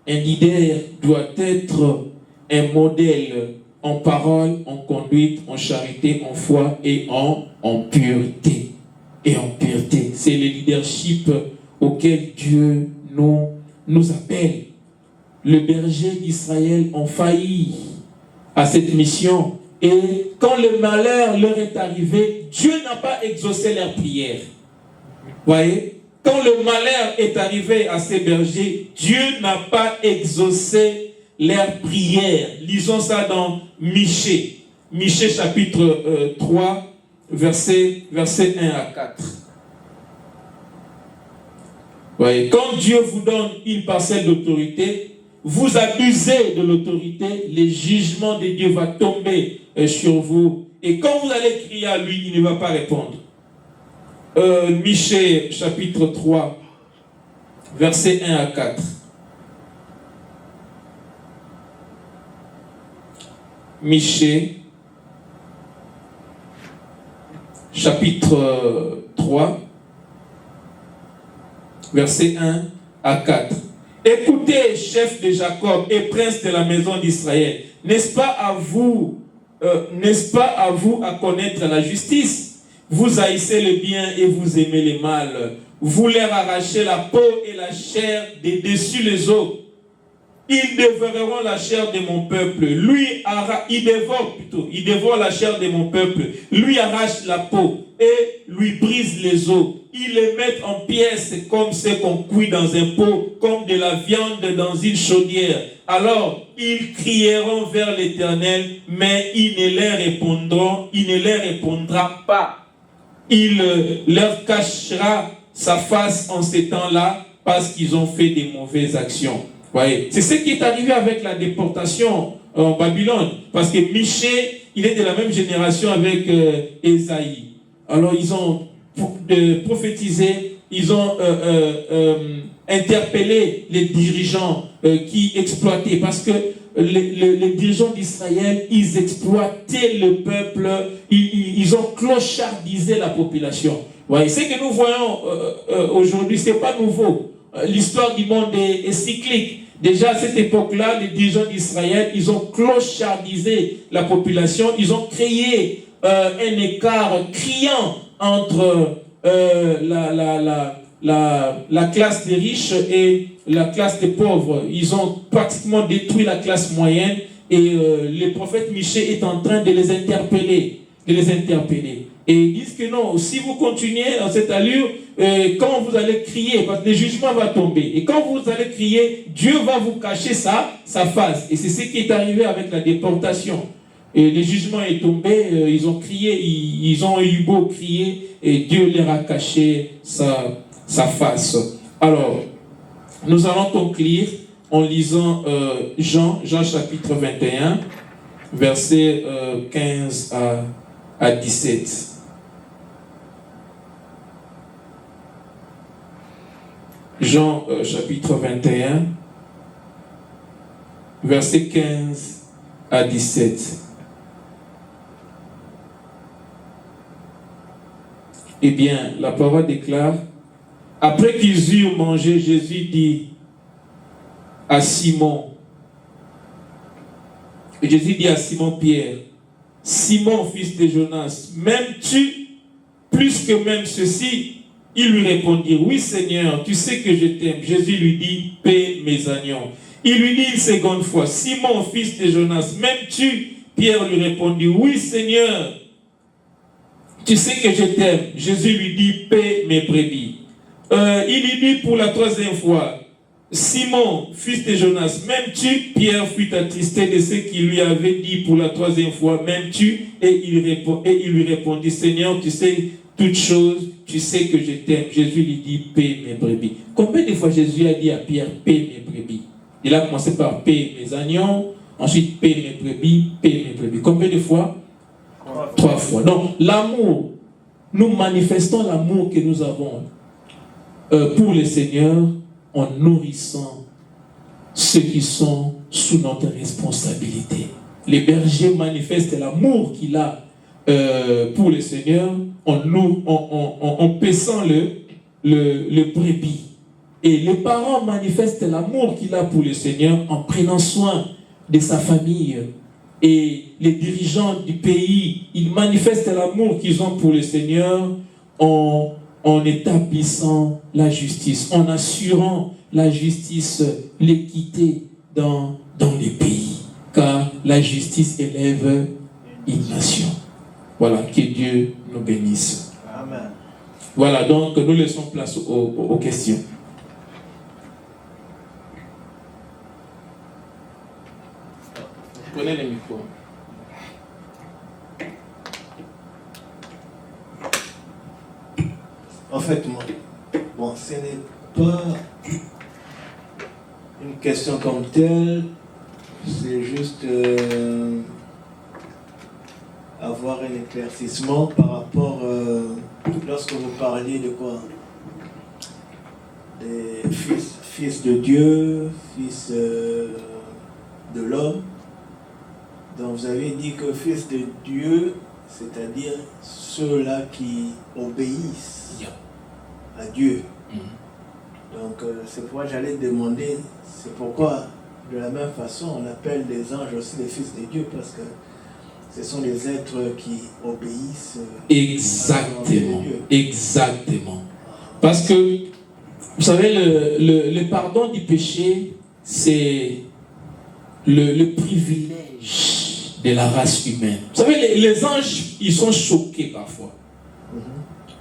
un leader doit être un modèle en parole, en conduite, en charité, en foi et en pureté. Et en pureté. C'est le leadership auquel Dieu nous appelle. Le berger d'Israël ont failli à cette mission. Et quand le malheur leur est arrivé, Dieu n'a pas exaucé leur prière. Voyez? Quand le malheur est arrivé à ces bergers, Dieu n'a pas exaucé leur prière. Lisons ça dans Michée. Michée chapitre 3, verset 1 à 4. Voyez? Quand Dieu vous donne une parcelle d'autorité, vous abusez de l'autorité, le jugement de Dieu va tomber sur vous. Et quand vous allez crier à lui, il ne va pas répondre. Michée, chapitre 3, versets 1 à 4. Michée, chapitre 3, versets 1 à 4. Écoutez, chef de Jacob et prince de la maison d'Israël, n'est-ce pas à vous à connaître la justice? Vous haïssez le bien et vous aimez le mal. Vous leur arrachez la peau et la chair de dessus les os. Ils dévoreront la chair de mon peuple. Il dévore la chair de mon peuple. Lui arrache la peau et lui brise les os. Ils les mettent en pièces comme ce qu'on cuit dans un pot, comme de la viande dans une chaudière. Alors, ils crieront vers l'Éternel, mais il ne leur répondra pas. Il leur cachera sa face en ces temps-là parce qu'ils ont fait des mauvaises actions. Voyez, c'est ce qui est arrivé avec la déportation en Babylone. Parce que Michée, il est de la même génération avec Ésaïe. Alors ils ont prophétisé interpellé les dirigeants qui exploitaient, parce que les dirigeants d'Israël, ils exploitaient le peuple, ils ont clochardisé la population. Ouais, ce que nous voyons aujourd'hui, ce n'est pas nouveau. L'histoire du monde est cyclique. Déjà à cette époque-là, les dirigeants d'Israël, ils ont clochardisé la population, ils ont créé un écart criant entre la classe des riches et la classe des pauvres. Ils ont pratiquement détruit la classe moyenne et le prophète Michée est en train de les interpeller. Et ils disent que non, si vous continuez dans cette allure, quand vous allez crier, parce que le jugement va tomber, et quand vous allez crier, Dieu va vous cacher sa face. Et c'est ce qui est arrivé avec la déportation. Et le jugement est tombé, ils ont crié, ils ont eu beau crier, et Dieu leur a caché sa face. Alors, nous allons conclure en lisant Jean chapitre 21, versets 15 à 17. Jean chapitre 21, versets 15 à 17. Eh bien, la parole déclare, après qu'ils eurent mangé, Jésus dit à Simon, Pierre, Simon, fils de Jonas, m'aimes-tu plus que même ceci? Il lui répondit, oui Seigneur, tu sais que je t'aime. Jésus lui dit, paie mes agneaux. Il lui dit une seconde fois, Simon, fils de Jonas, m'aimes-tu? Pierre lui répondit, oui Seigneur, tu sais que je t'aime. Jésus lui dit, paie mes brebis. Il lui dit pour la troisième fois, Simon, fils de Jonas, m'aimes-tu? Pierre fut attristé de ce qu'il lui avait dit pour la troisième fois, m'aimes-tu? Et il lui répondit, Seigneur, tu sais toutes choses, tu sais que je t'aime. Jésus lui dit, paie mes brebis. Combien de fois Jésus a dit à Pierre, paie mes brebis? Il a commencé par paie mes agneaux, ensuite paie mes brebis, paie mes brebis. Combien de fois? 3 fois. Donc, l'amour, nous manifestons l'amour que nous avons pour le Seigneur en nourrissant ceux qui sont sous notre responsabilité. Le berger manifeste l'amour qu'il a pour le Seigneur en paissant le brebis. Et les parents manifestent l'amour qu'il a pour le Seigneur en prenant soin de sa famille. Et les dirigeants du pays, ils manifestent l'amour qu'ils ont pour le Seigneur en établissant la justice, en assurant la justice, l'équité dans les pays. Car la justice élève une nation. Voilà, que Dieu nous bénisse. Amen. Voilà, donc nous laissons place aux questions. Prenez les micros. En fait, moi, bon, ce n'est pas une question comme telle, c'est juste avoir un éclaircissement par rapport, lorsque vous parliez de quoi? Des fils de Dieu, fils de l'homme. Donc vous avez dit que fils de Dieu, c'est-à-dire ceux-là qui obéissent à Dieu. Donc c'est pourquoi j'allais demander, c'est pourquoi de la même façon on appelle les anges aussi les fils de Dieu, parce que ce sont les êtres qui obéissent. Exactement, exactement. Parce que, vous savez, le pardon du péché, c'est le privilège de la race humaine. Vous savez, les anges, ils sont choqués parfois.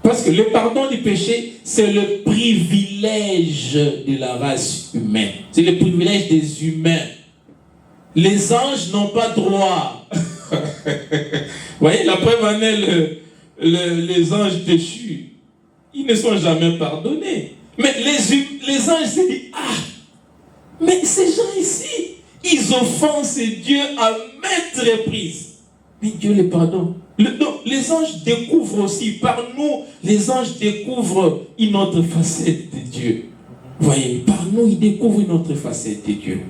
Parce que le pardon du péché, c'est le privilège de la race humaine. C'est le privilège des humains. Les anges n'ont pas droit. Vous voyez, la preuve en est les anges déchus. Ils ne sont jamais pardonnés. Mais les anges se disent, mais ces gens ici, ils offensent Dieu à maintes reprises. Mais Dieu les pardonne. Non, les anges découvrent aussi, par nous, les anges découvrent une autre facette de Dieu. Vous voyez, par nous, ils découvrent une autre facette de Dieu.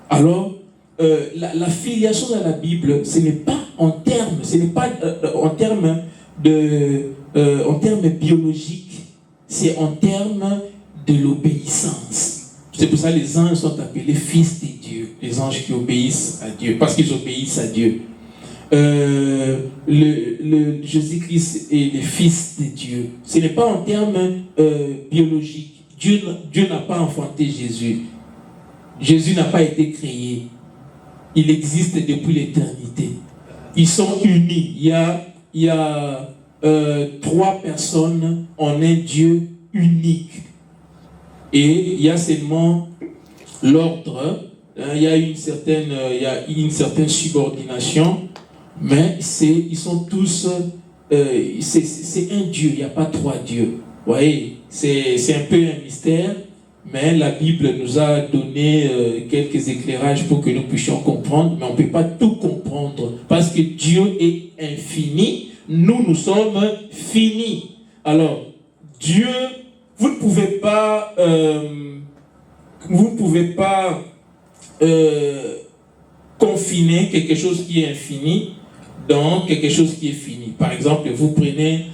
Alors, la filiation dans la Bible, ce n'est pas en termes, en termes biologiques, c'est en termes de l'obéissance. C'est pour ça que les anges sont appelés fils de Dieu, les anges qui obéissent à Dieu, parce qu'ils obéissent à Dieu. Jésus-Christ est le fils de Dieu. Ce n'est pas en termes biologiques. Dieu n'a pas enfanté Jésus. Jésus n'a pas été créé. Il existe depuis l'éternité. Ils sont unis. Il y a 3 personnes en un Dieu unique. Et il y a seulement l'ordre. Il y a une certaine subordination. Mais ils sont tous... c'est un Dieu. Il n'y a pas 3 dieux. Vous voyez, c'est un peu un mystère. Mais la Bible nous a donné quelques éclairages pour que nous puissions comprendre, mais on ne peut pas tout comprendre, parce que Dieu est infini, nous sommes finis. Alors, Dieu, vous ne pouvez pas confiner quelque chose qui est infini dans quelque chose qui est fini. Par exemple, vous prenez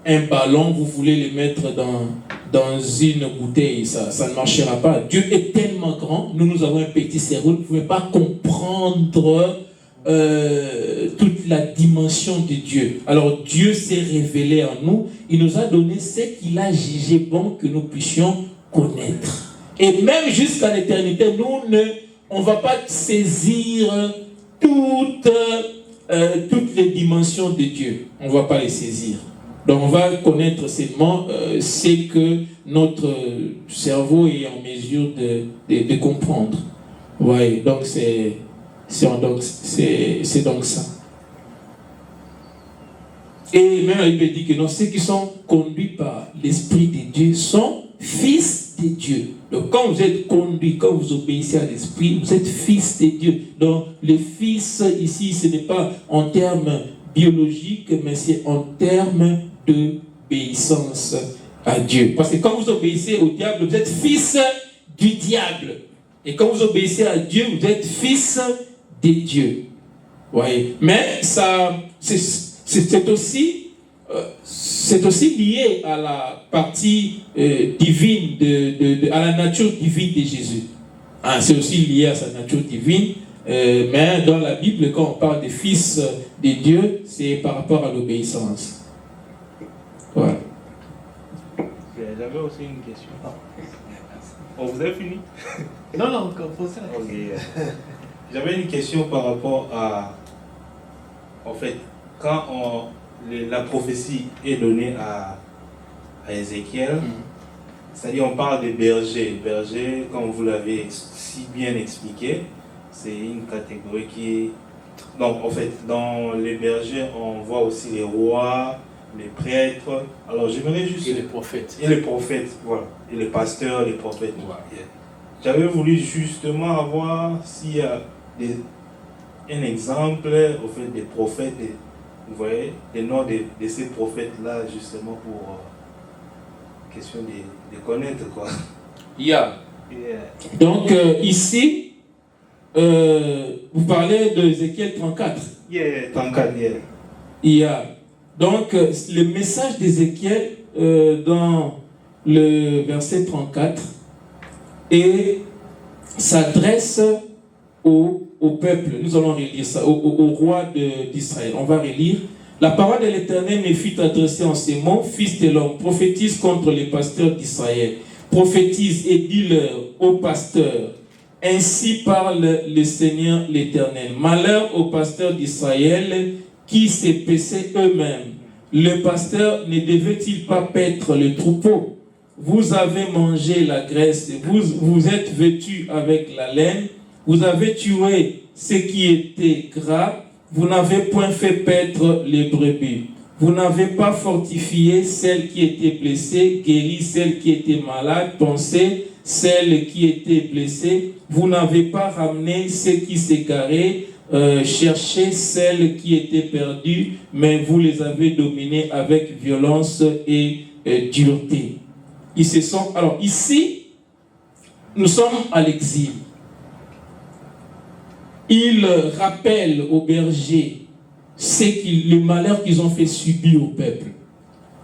un ballon, vous voulez le mettre dans une bouteille, ça ne marchera pas. Dieu est tellement grand, nous avons un petit cerveau, vous ne pouvez pas comprendre toute la dimension de Dieu. Alors Dieu s'est révélé en nous, il nous a donné ce qu'il a jugé bon que nous puissions connaître. Et même jusqu'à l'éternité, on ne va pas saisir toutes les dimensions de Dieu. On ne va pas les saisir. Donc on va connaître seulement ce que notre cerveau est en mesure de comprendre. Ouais, donc c'est donc ça. Et même la Bible dit que non, ceux qui sont conduits par l'Esprit de Dieu sont fils de Dieu. Donc quand vous êtes conduits, quand vous obéissez à l'Esprit, vous êtes fils de Dieu. Donc le fils ici, ce n'est pas en termes biologiques, mais c'est en termes d'obéissance à Dieu. Parce que quand vous obéissez au diable, vous êtes fils du diable. Et quand vous obéissez à Dieu, vous êtes fils de Dieu. Ouais. Mais ça, c'est aussi lié à la partie divine, à la nature divine de Jésus. Hein, c'est aussi lié à sa nature divine. Mais dans la Bible, quand on parle des fils de Dieu, c'est par rapport à l'obéissance. Voilà. J'avais aussi une question. Oh, vous avez fini? Non, encore pour ça. Ok. J'avais une question par rapport à... En fait, quand la prophétie est donnée à Ézéchiel, c'est-à-dire on parle des bergers. Bergers, comme vous l'avez si bien expliqué, c'est une catégorie qui est... Donc, en fait, dans les bergers, on voit aussi les rois, les prêtres. Alors, j'aimerais juste... Et les prophètes. Et les prophètes, voilà. Et les pasteurs, les prophètes. Voilà. J'avais voulu justement avoir s'il y a un exemple, au fait, des prophètes, vous voyez, les noms de ces prophètes-là, justement, pour question de connaître, quoi. Yeah. Donc, ici, vous parlez d'Ézéchiel 34. 34, Il y a donc le message d'Ézéchiel dans le verset 34 et s'adresse au peuple. Nous allons relire ça, au roi d'Israël. On va relire. La parole de l'Éternel me fut adressée en ces mots: Fils de l'homme, prophétise contre les pasteurs d'Israël. Prophétise et dis-leur aux pasteurs: ainsi parle le Seigneur l'Éternel. Malheur aux pasteurs d'Israël qui s'épaissaient eux-mêmes. Le pasteur ne devait-il pas paître le troupeau? Vous avez mangé la graisse, vous êtes vêtus avec la laine, vous avez tué ce qui était gras, vous n'avez point fait paître les brebis. Vous n'avez pas fortifié celle qui était blessée, guéri celle qui était malade, pensé celle qui était blessée. Vous n'avez pas ramené ceux qui s'égaraient, cherché celles qui étaient perdues, mais vous les avez dominées avec violence et dureté. Ils se sont... Alors ici, nous sommes à l'exil. Il rappelle aux bergers le malheur qu'ils ont fait subir au peuple.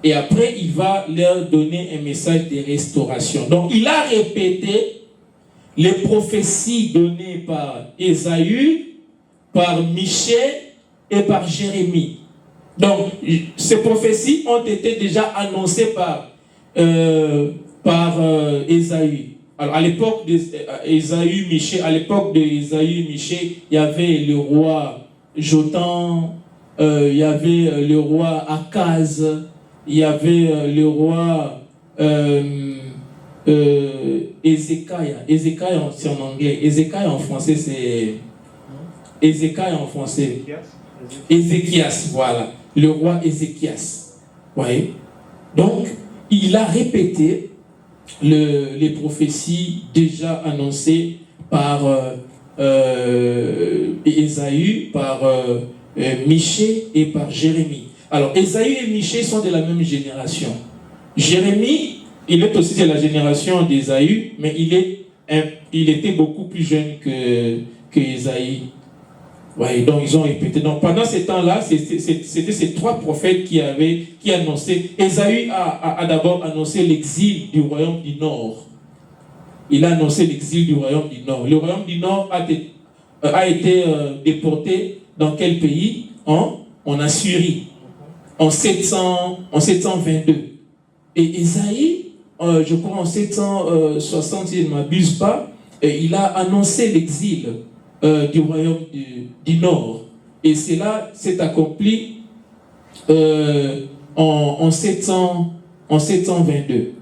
Et après, il va leur donner un message de restauration. Donc, il a répété les prophéties données par Ésaü, par Michée et par Jérémie. Donc, ces prophéties ont été déjà annoncées par Ésaü. Alors, à l'époque d'Ésaü, Michée, à l'époque d'Ésaü, Michée, il y avait le roi Jotham, il y avait le roi Akaz, il y avait le roi Ézéchias. Ézéchias, c'est en anglais. Ézéchias en français, c'est... Ézéchias en français. Ézéchias, voilà. Le roi Ézéchias. Vous voyez? Donc, il a répété les prophéties déjà annoncées par Ésaü, par Michée et par Jérémie. Alors, Ésaü et Michée sont de la même génération. Jérémie, il est aussi de la génération d'Ésaü, mais il était beaucoup plus jeune que Ésaü. Ouais, donc ils ont répété. Donc pendant ces temps-là, c'était ces trois prophètes qui annonçaient. Ésaü a d'abord annoncé l'exil du royaume du Nord. Il a annoncé l'exil du royaume du Nord. Le royaume du Nord a été déporté dans quel pays? En Assyrie, en 722. Et Ésaïe, je crois en 760, si je ne m'abuse pas, il a annoncé l'exil du royaume du Nord. Et cela s'est accompli en 722.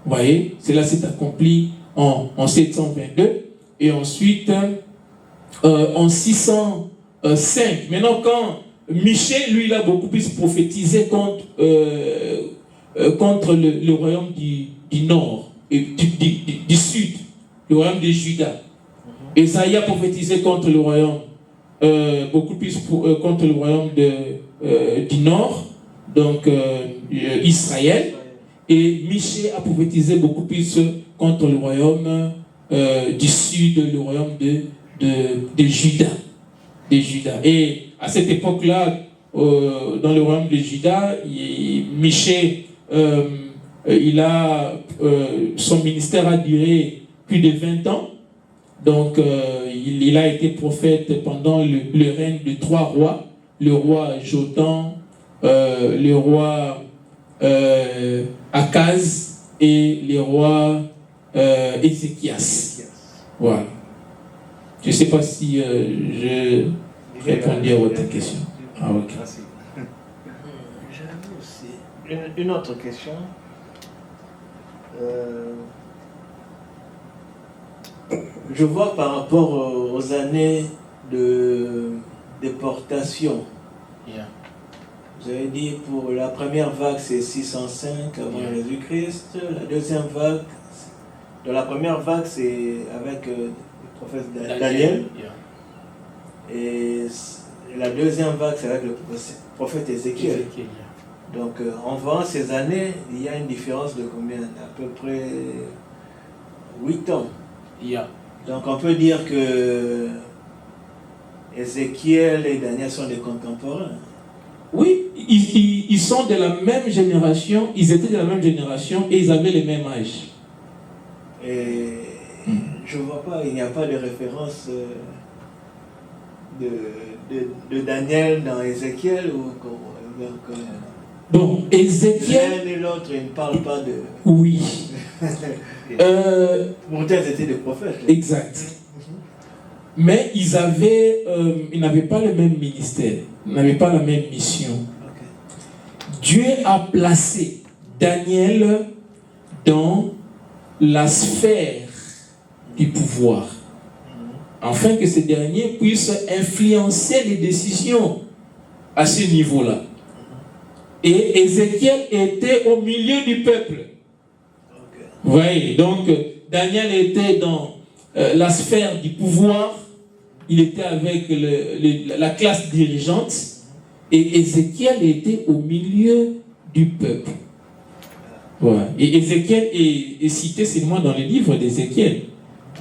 Vous voyez, cela s'est accompli en 722. Et ensuite, en 605. Maintenant, quand Michée, lui, il a beaucoup plus prophétisé contre le royaume du Nord, et du Sud, le royaume de Juda. Ésaïe a prophétisé contre le royaume, beaucoup plus contre le royaume du Nord, donc Israël. Et Michée a prophétisé beaucoup plus contre le royaume du Sud, le royaume de Juda. Et à cette époque-là, dans le royaume de Juda, Michée, son ministère a duré plus de 20 ans. Donc, il a été prophète pendant le règne de 3 rois. Le roi Jotham, le roi Akaz et le roi Ézéchias. Voilà. Je ne sais pas si je répondais à votre question. Ah, ok. Merci. J'avais aussi une autre question. Je vois par rapport aux années de déportation. Yeah. Vous avez dit pour la première vague c'est 605 avant Jésus-Christ. La deuxième vague, dans la première vague c'est avec le prophète Daniel. Yeah. Et la deuxième vague c'est avec le prophète Ézéchiel. Donc en voyant ces années, il y a une différence de combien? À peu près 8 ans. Yeah. Donc on peut dire que Ézéchiel et Daniel sont des contemporains. Oui, ils sont de la même génération, ils étaient de la même génération et ils avaient le même âge. Et je ne vois pas, il n'y a pas de référence de Daniel dans Ézéchiel ou Bon, Ézéchiel... L'un et l'autre, ils ne parlent pas de... Oui. Pourtant, ils étaient des prophètes. Exact. Mais ils n'avaient pas le même ministère, ils n'avaient pas la même mission. Okay. Dieu a placé Daniel dans la sphère du pouvoir, afin que ce dernier puisse influencer les décisions à ce niveau-là. Et Ézéchiel était au milieu du peuple. Okay. Vous voyez, donc Daniel était dans la sphère du pouvoir il était avec la classe dirigeante et Ézéchiel était au milieu du peuple. Voilà. Et Ézéchiel est cité seulement dans le livre d'Ézéchiel.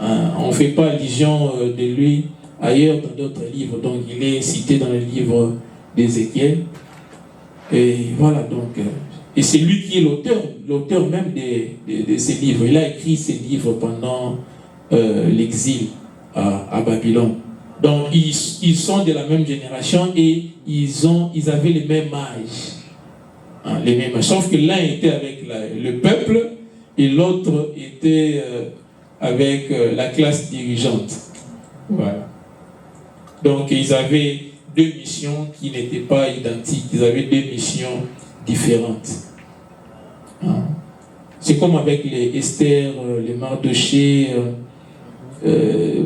On ne fait pas allusion de lui ailleurs dans d'autres livres. Donc il est cité dans le livre d'Ézéchiel. Et voilà, donc... et c'est lui qui est l'auteur même de ces livres. Il a écrit ces livres pendant l'exil à Babylone. Donc ils sont de la même génération et ils avaient les mêmes âges. Les mêmes âges. Sauf que l'un était avec le peuple et l'autre était avec la classe dirigeante. Voilà. Donc ils avaient deux missions qui n'étaient pas identiques. Ils avaient deux missions différentes. C'est comme avec les Esther, les Mardoché,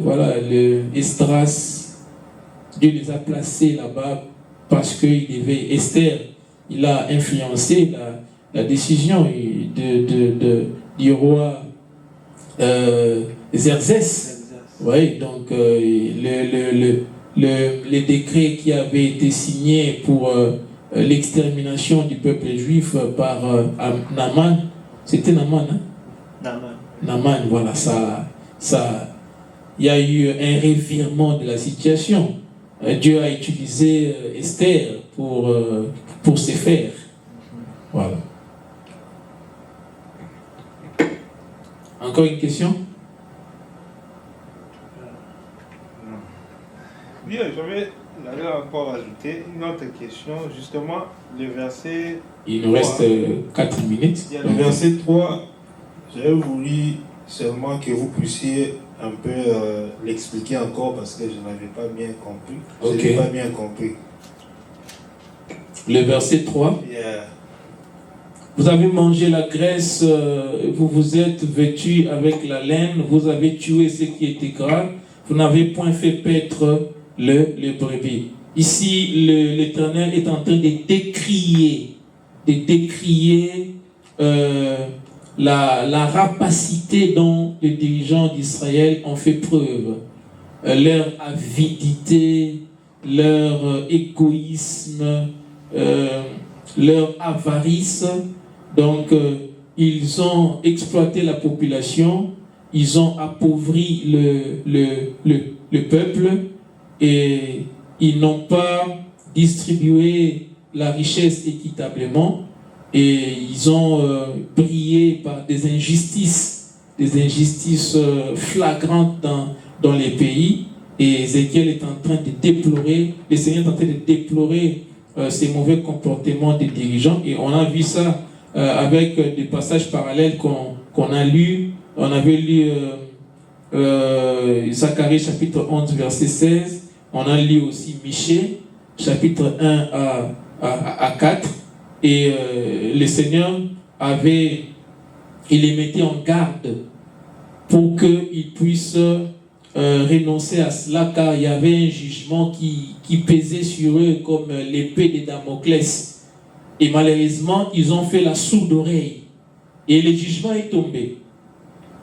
voilà, le Esdras. Dieu les a placés là-bas parce qu'il devait. Esther, il a influencé la décision du roi Xerxès. Oui, donc les décrets qui avaient été signés pour l'extermination du peuple juif par Naaman, c'était Naaman, hein? Naaman, voilà, il y a eu un revirement de la situation. Dieu a utilisé Esther pour se faire. Voilà. Encore une question? Oui, j'avais encore ajouté une autre question, justement, le verset... Il nous reste 4 minutes. Il y a le verset 3, j'avais voulu seulement que vous puissiez un peu l'expliquer encore parce que je n'avais pas bien compris. Okay. Je n'ai pas bien compris. Le verset 3. Yeah. Vous avez mangé la graisse, vous vous êtes vêtus avec la laine, vous avez tué ce qui était gras, vous n'avez point fait paître le brebis. Ici, l'Éternel est en train de décrier la rapacité dont les dirigeants d'Israël ont fait preuve, leur avidité, leur égoïsme, leur avarice. Donc, ils ont exploité la population, ils ont appauvri le peuple et ils n'ont pas distribué la richesse équitablement et ils ont brillé par des injustices flagrantes dans les pays. Et Ézéchiel est en train de déplorer, le Seigneur est en train de déplorer ces mauvais comportements des dirigeants. Et on a vu ça avec des passages parallèles qu'on a lus. On avait lu Zacharie chapitre 11 verset 16. On a lu aussi Michée chapitre 1 à 4. Et le Seigneur il les mettait en garde pour qu'ils puissent renoncer à cela, car il y avait un jugement qui pesait sur eux comme l'épée de Damoclès. Et malheureusement, ils ont fait la sourde oreille. Et le jugement est tombé.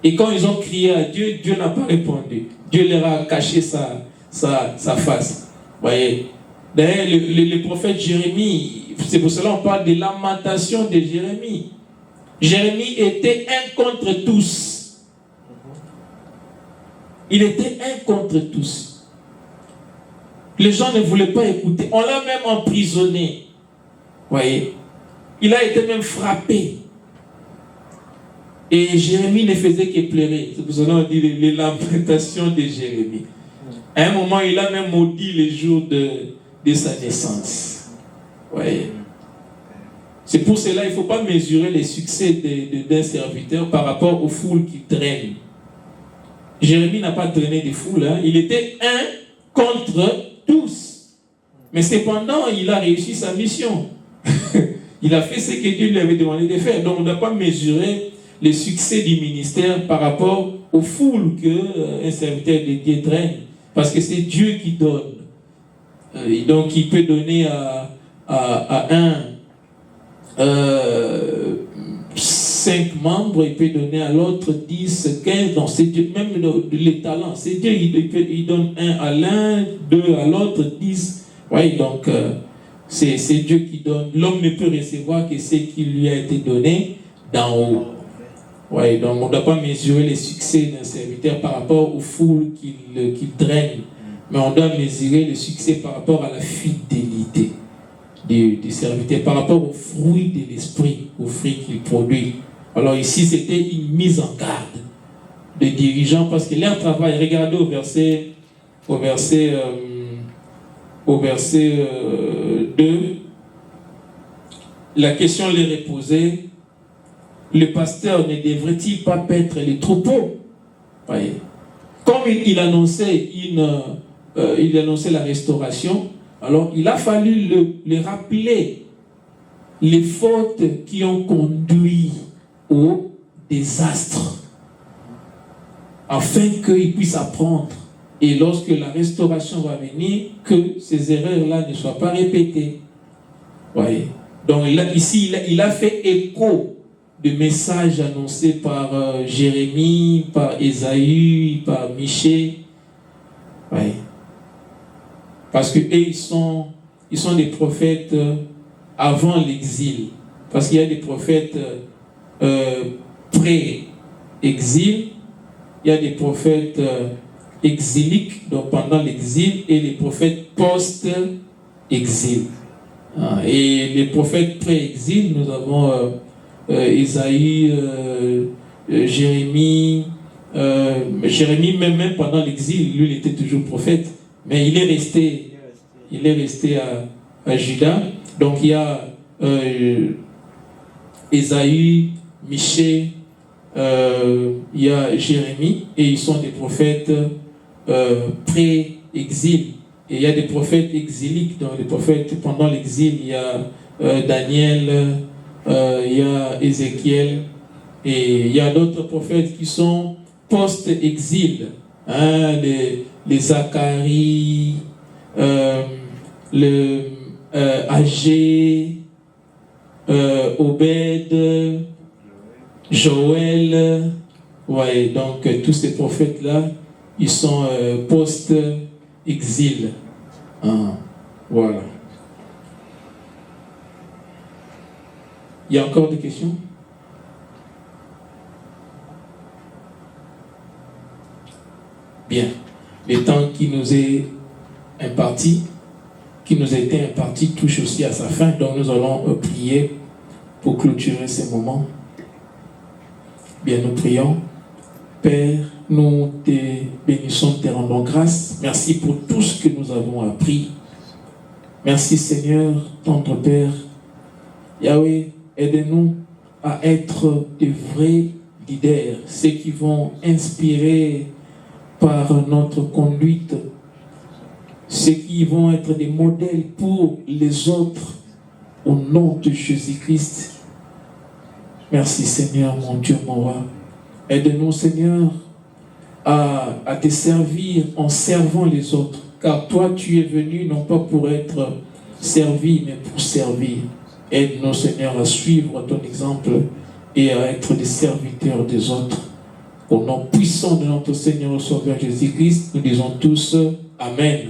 Et quand ils ont crié à Dieu, Dieu n'a pas répondu. Dieu leur a caché sa face. Vous voyez? D'ailleurs, le prophète Jérémie, c'est pour cela qu'on parle de lamentation de Jérémie. Jérémie était un contre tous. Il était un contre tous. Les gens ne voulaient pas écouter. On l'a même emprisonné. Vous voyez? Il a été même frappé. Et Jérémie ne faisait que pleurer. C'est pour cela qu'on dit les lamentations de Jérémie. À un moment, il a même maudit les jours de sa naissance. Vous voyez? C'est pour cela qu'il ne faut pas mesurer les succès d'un serviteur par rapport aux foules qui traînent. Jérémie n'a pas traîné des foules. Hein. Il était un contre tous. Mais cependant, il a réussi sa mission. Il a fait ce que Dieu lui avait demandé de faire. Donc, on ne doit pas mesurer les succès du ministère par rapport aux foules qu'un serviteur de Dieu traîne. Parce que c'est Dieu qui donne. Et donc, il peut donner à un 5 5 membres, il peut donner à l'autre 10, 15. Donc c'est Dieu, même les talents. C'est Dieu, il donne un à l'un, 2 à l'autre, 10. Oui, donc c'est Dieu qui donne. L'homme ne peut recevoir que ce qui lui a été donné d'en haut. Oui, donc on ne doit pas mesurer les succès d'un serviteur par rapport aux foules qu'il draine, mais on doit mesurer le succès par rapport à la fidélité du serviteur, par rapport aux fruits de l'esprit, aux fruits qu'il produit. Alors ici, c'était une mise en garde des dirigeants, parce que leur travail, regardez au verset 2, la question leur est posée: le pasteur ne devrait-il pas paître les troupeaux? Voyez. Comme il annonçait la restauration, alors il a fallu le rappeler les fautes qui ont conduit au désastre, afin qu'ils puissent apprendre. Et lorsque la restauration va venir, que ces erreurs-là ne soient pas répétées. Voyez. Donc ici, il a fait écho de messages annoncés par Jérémie, par Ésaü, par Michée. Oui. Parce que eux, ils sont des prophètes avant l'exil. Parce qu'il y a des prophètes pré-exil, il y a des prophètes exiliques, donc pendant l'exil, et les prophètes post-exil. Et les prophètes pré-exil, nous avons Ésaïe, Jérémie, même pendant l'exil, lui, il était toujours prophète, mais il est resté à Juda. Donc il y a Ésaïe, Michée, il y a Jérémie, et ils sont des prophètes pré-exil. Et il y a des prophètes exiliques, donc les prophètes pendant l'exil, il y a Daniel, il y a Ézéchiel, et il y a d'autres prophètes qui sont post-exil, les Zacharie, le Agé, Obed, Joël. Ouais, donc tous ces prophètes-là, ils sont post-exil. Voilà. Il y a encore des questions? Bien. Le temps qui nous est imparti, qui nous a été imparti, touche aussi à sa fin. Donc nous allons prier pour clôturer ces moments. Bien, nous prions. Père, nous te bénissons, te rendons grâce. Merci pour tout ce que nous avons appris. Merci Seigneur, tendre Père. Yahweh, aide-nous à être de vrais leaders, ceux qui vont inspirer par notre conduite, ceux qui vont être des modèles pour les autres, au nom de Jésus-Christ. Merci Seigneur, mon Dieu, mon roi. Aide-nous Seigneur à te servir en servant les autres, car toi tu es venu non pas pour être servi, mais pour servir. Aide-nous Seigneur à suivre ton exemple et à être des serviteurs des autres. Au nom puissant de notre Seigneur et Sauveur Jésus-Christ, nous disons tous Amen.